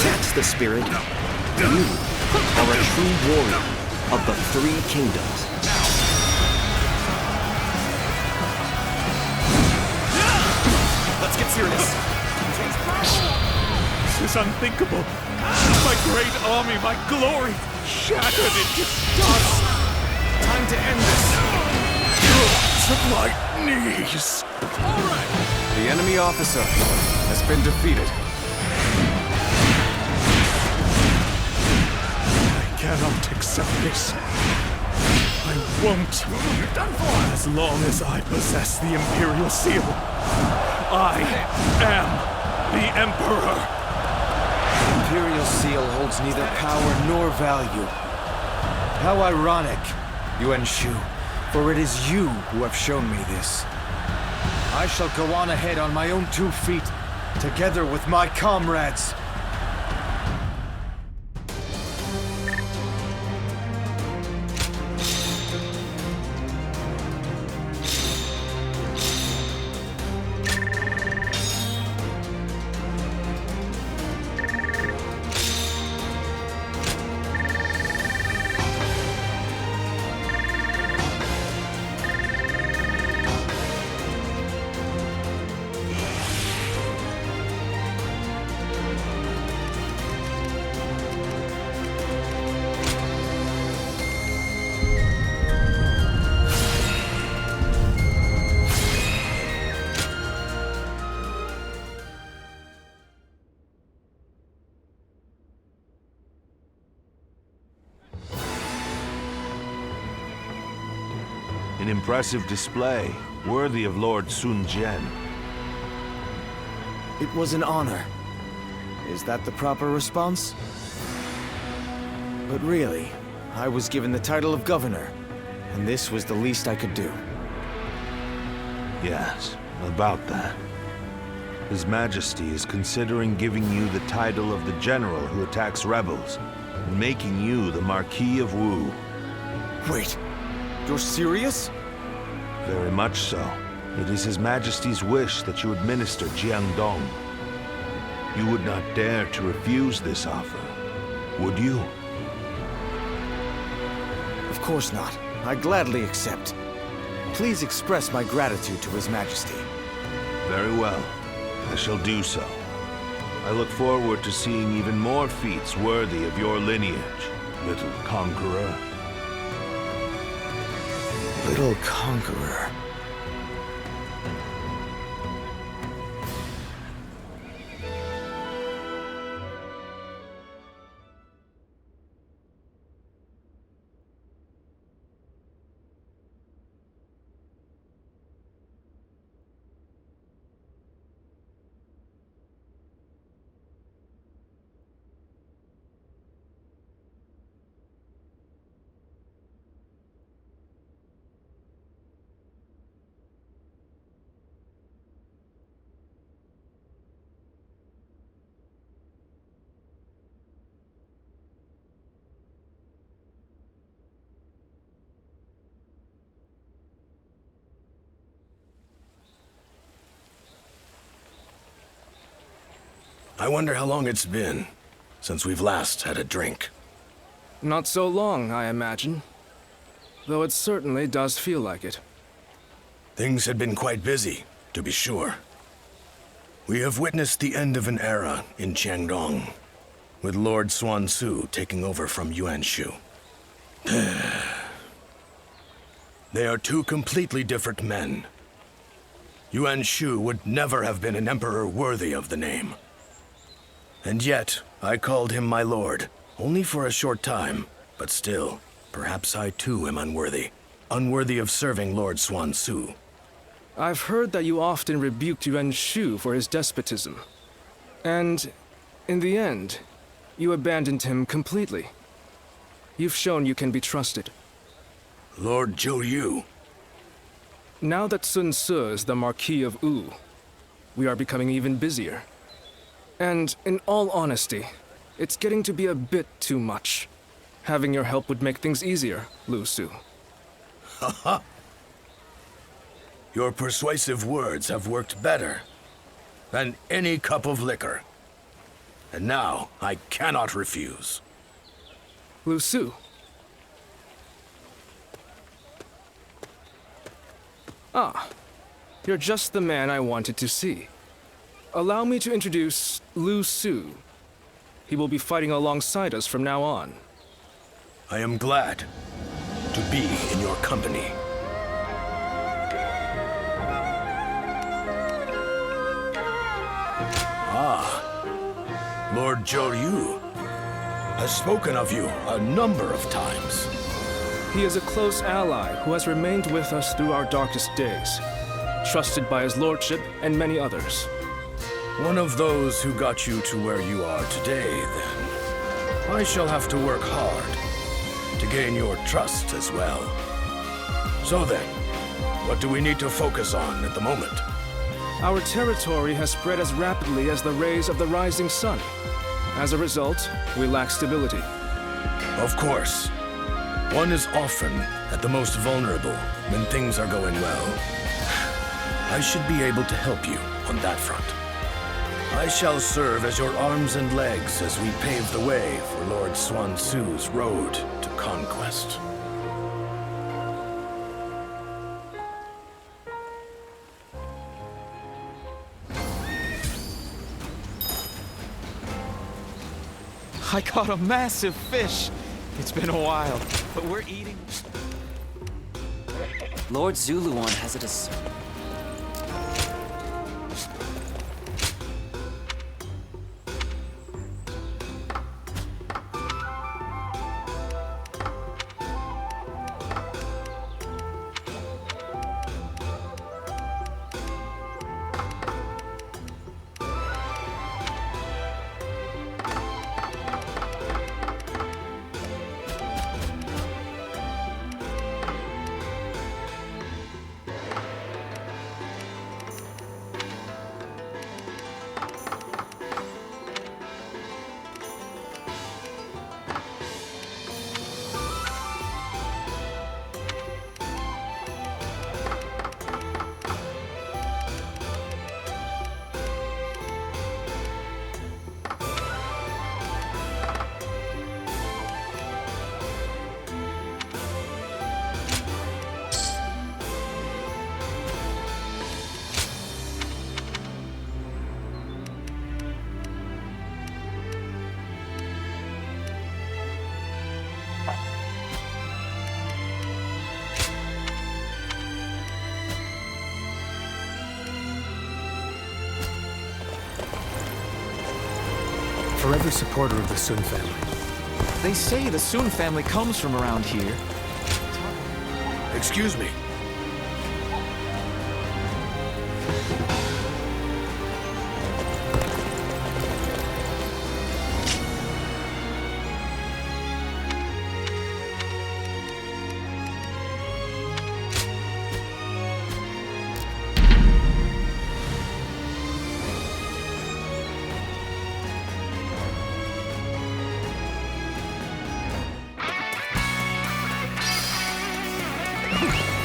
That's the spirit. You are a true warrior of the Three Kingdoms. Let's get serious. This is unthinkable. My great army, my glory, shattered into dust. Time to end this. To my knees. All right. The enemy officer has been defeated. I cannot accept this. I won't. You're done for. As long as I possess the Imperial Seal, I am the Emperor. The Imperial Seal holds neither power nor value. How ironic, Yuan Shu, for it is you who have shown me this. I shall go on ahead on my own 2 feet, together with my comrades. An impressive display, worthy of Lord Sun Jian. It was an honor. Is that the proper response? But really, I was given the title of governor, and this was the least I could do. Yes, about that. His Majesty is considering giving you the title of the general who attacks rebels, and making you the Marquis of Wu. Wait, you're serious? Very much so. It is His Majesty's wish that you administer Jiangdong. You would not dare to refuse this offer, would you? Of course not. I gladly accept. Please express my gratitude to His Majesty. Very well. I shall do so. I look forward to seeing even more feats worthy of your lineage, little conqueror. Little conqueror. I wonder how long it's been since we've last had a drink. Not so long, I imagine. Though it certainly does feel like it. Things had been quite busy, to be sure. We have witnessed the end of an era in Jiangdong, with Lord Xuan Su taking over from Yuan Shu. They are two completely different men. Yuan Shu would never have been an emperor worthy of the name. And yet, I called him my lord, only for a short time, but still, perhaps I too am unworthy. Unworthy of serving Lord Xuan Su. I've heard that you often rebuked Yuan Shu for his despotism. And, in the end, you abandoned him completely. You've shown you can be trusted. Lord Zhou Yu. Now that Sun Ce is the Marquis of Wu, we are becoming even busier. And, in all honesty, it's getting to be a bit too much. Having your help would make things easier, Lu Su. Haha. Your persuasive words have worked better than any cup of liquor. And now, I cannot refuse. Lu Su. Ah, you're just the man I wanted to see. Allow me to introduce Lu Su. He will be fighting alongside us from now on. I am glad to be in your company. Ah, Lord Zhou Yu has spoken of you a number of times. He is a close ally who has remained with us through our darkest days, trusted by his lordship and many others. One of those who got you to where you are today, then. I shall have to work hard to gain your trust as well. So then, what do we need to focus on at the moment? Our territory has spread as rapidly as the rays of the rising sun. As a result, we lack stability. Of course. One is often at the most vulnerable when things are going well. I should be able to help you on that front. I shall serve as your arms and legs as we pave the way for Lord Xuan Su's road to conquest. I caught a massive fish. It's been a while, but we're eating. Lord Zuluan has it as... Forever supporter of the Sun family. They say the Sun family comes from around here. Excuse me.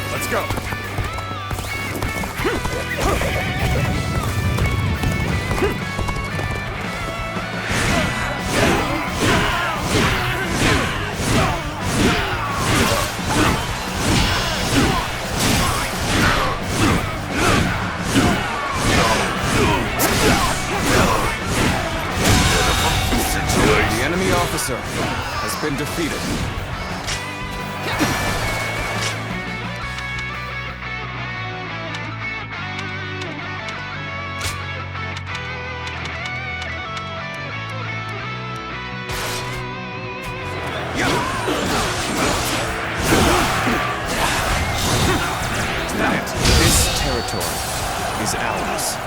Let's go. officer has been defeated. This territory is ours.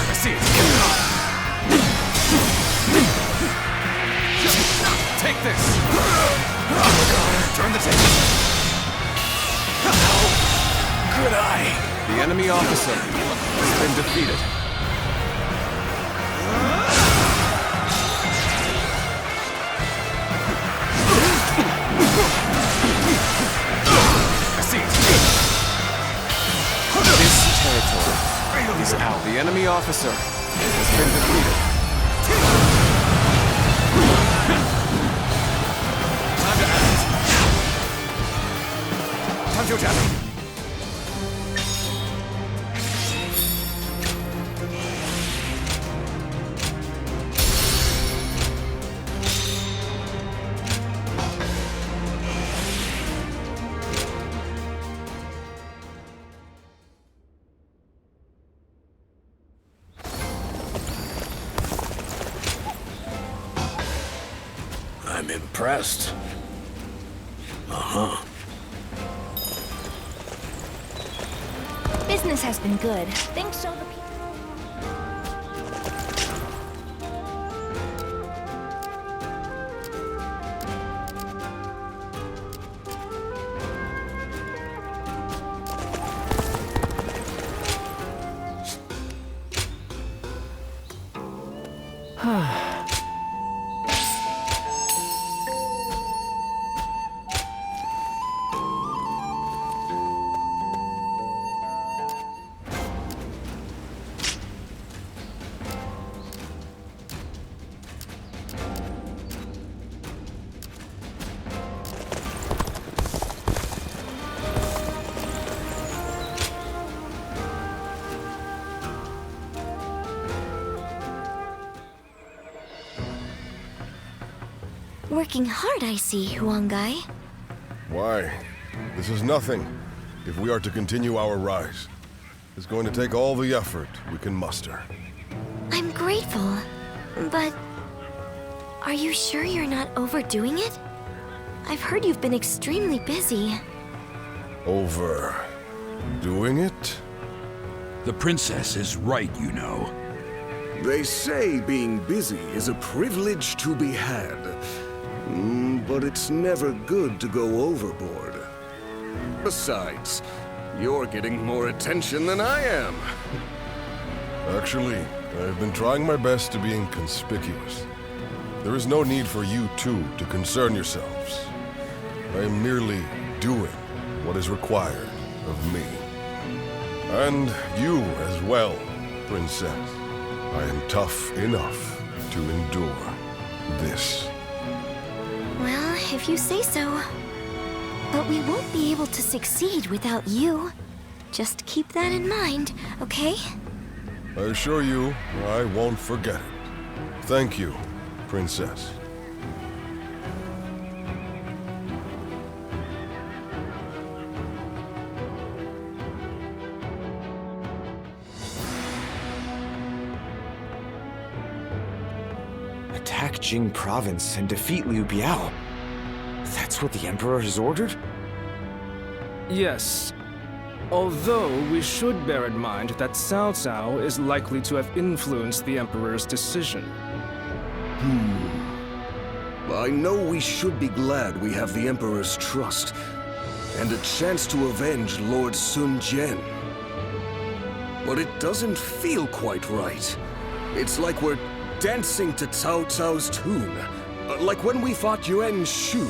I see it. Take this. Turn the table. How could I? The enemy officer has been defeated. I see it. This territory is out. The enemy officer has been defeated. Time to attack. I'm impressed. Uh-huh. Business has been good. Think so the people... Working hard, I see, Huangai. Why? This is nothing. If we are to continue our rise, it's going to take all the effort we can muster. I'm grateful, but... Are you sure you're not overdoing it? I've heard you've been extremely busy. Overdoing it? The princess is right, you know. They say being busy is a privilege to be had. But it's never good to go overboard. Besides, you're getting more attention than I am. Actually, I've been trying my best to be inconspicuous. There is no need for you two to concern yourselves. I am merely doing what is required of me. And you as well, Princess. I am tough enough to endure this. Well, if you say so. But we won't be able to succeed without you. Just keep that in mind, okay? I assure you, I won't forget it. Thank you, Princess. Attack Jing Province and defeat Liu Biao. That's what the Emperor has ordered? Yes. Although we should bear in mind that Cao Cao is likely to have influenced the Emperor's decision. I know we should be glad we have the Emperor's trust, and a chance to avenge Lord Sun Jian. But it doesn't feel quite right. It's like we're dancing to Cao Cao's tune, like when we fought Yuan Shu.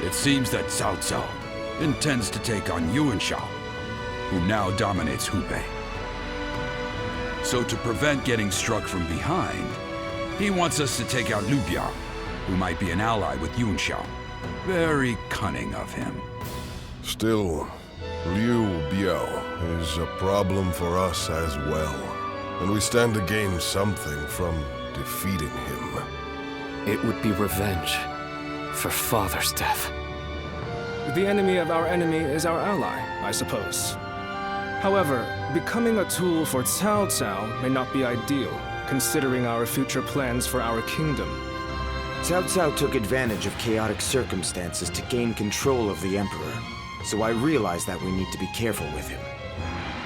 It seems that Cao Cao intends to take on Yuan Shao, who now dominates Hubei. So to prevent getting struck from behind, he wants us to take out Liu Biao who might be an ally with Yunxiao. Very cunning of him. Still, Liu Biao is a problem for us as well, and we stand to gain something from defeating him. It would be revenge for Father's death. The enemy of our enemy is our ally, I suppose. However, becoming a tool for Cao Cao may not be ideal, considering our future plans for our kingdom. Cao Cao took advantage of chaotic circumstances to gain control of the Emperor, so I realize that we need to be careful with him.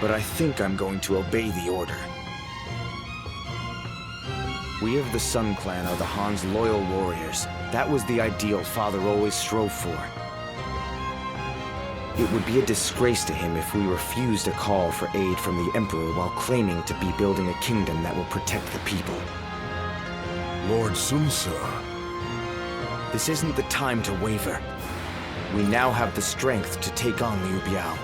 But I think I'm going to obey the order. We of the Sun Clan are the Han's loyal warriors. That was the ideal Father always strove for. It wode be a disgrace to him if we refused a call for aid from the Emperor while claiming to be building a kingdom that will protect the people. Lord Sun Ce. This isn't the time to waver. We now have the strength to take on Liu Biao.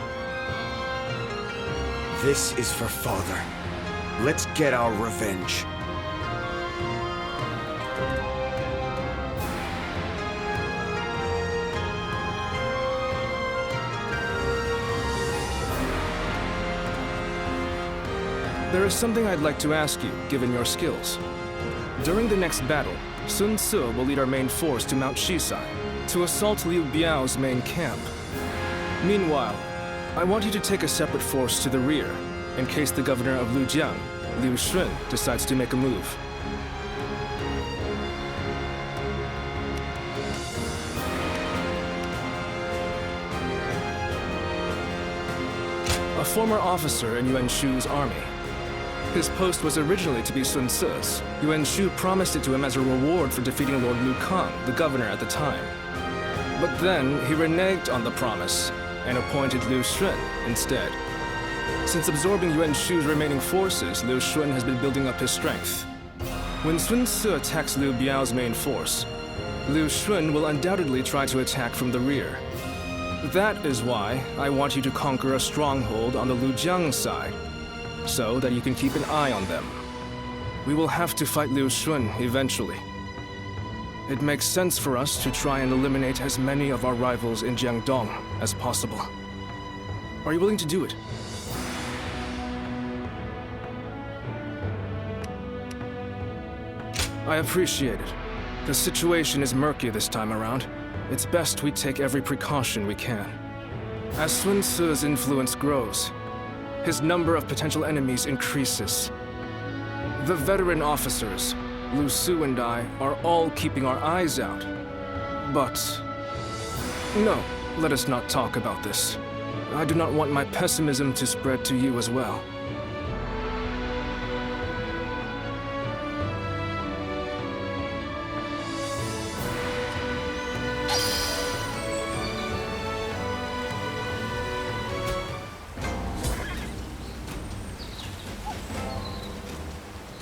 This is for Father. Let's get our revenge. There is something I'd like to ask you, given your skills. During the next battle, Sun Ce will lead our main force to Mount Shisai, to assault Liu Biao's main camp. Meanwhile, I want you to take a separate force to the rear, in case the governor of Lujiang, Liu Shun, decides to make a move. A former officer in Yuan Shu's army. His post was originally to be Sun Ce's. Yuan Shu promised it to him as a reward for defeating Lord Lu Kang, the governor at the time. But then, he reneged on the promise, and appointed Liu Shun instead. Since absorbing Yuan Shu's remaining forces, Liu Shun has been building up his strength. When Sun Ce attacks Liu Biao's main force, Liu Shun will undoubtedly try to attack from the rear. That is why I want you to conquer a stronghold on the Lujiang side, so that you can keep an eye on them. We will have to fight Liu Shun eventually. It makes sense for us to try and eliminate as many of our rivals in Jiangdong as possible. Are you willing to do it? I appreciate it. The situation is murky this time around. It's best we take every precaution we can. As Sun Ce's influence grows, his number of potential enemies increases. The veteran officers, Lu Su and I, are all keeping our eyes out. But... no, let us not talk about this. I do not want my pessimism to spread to you as well.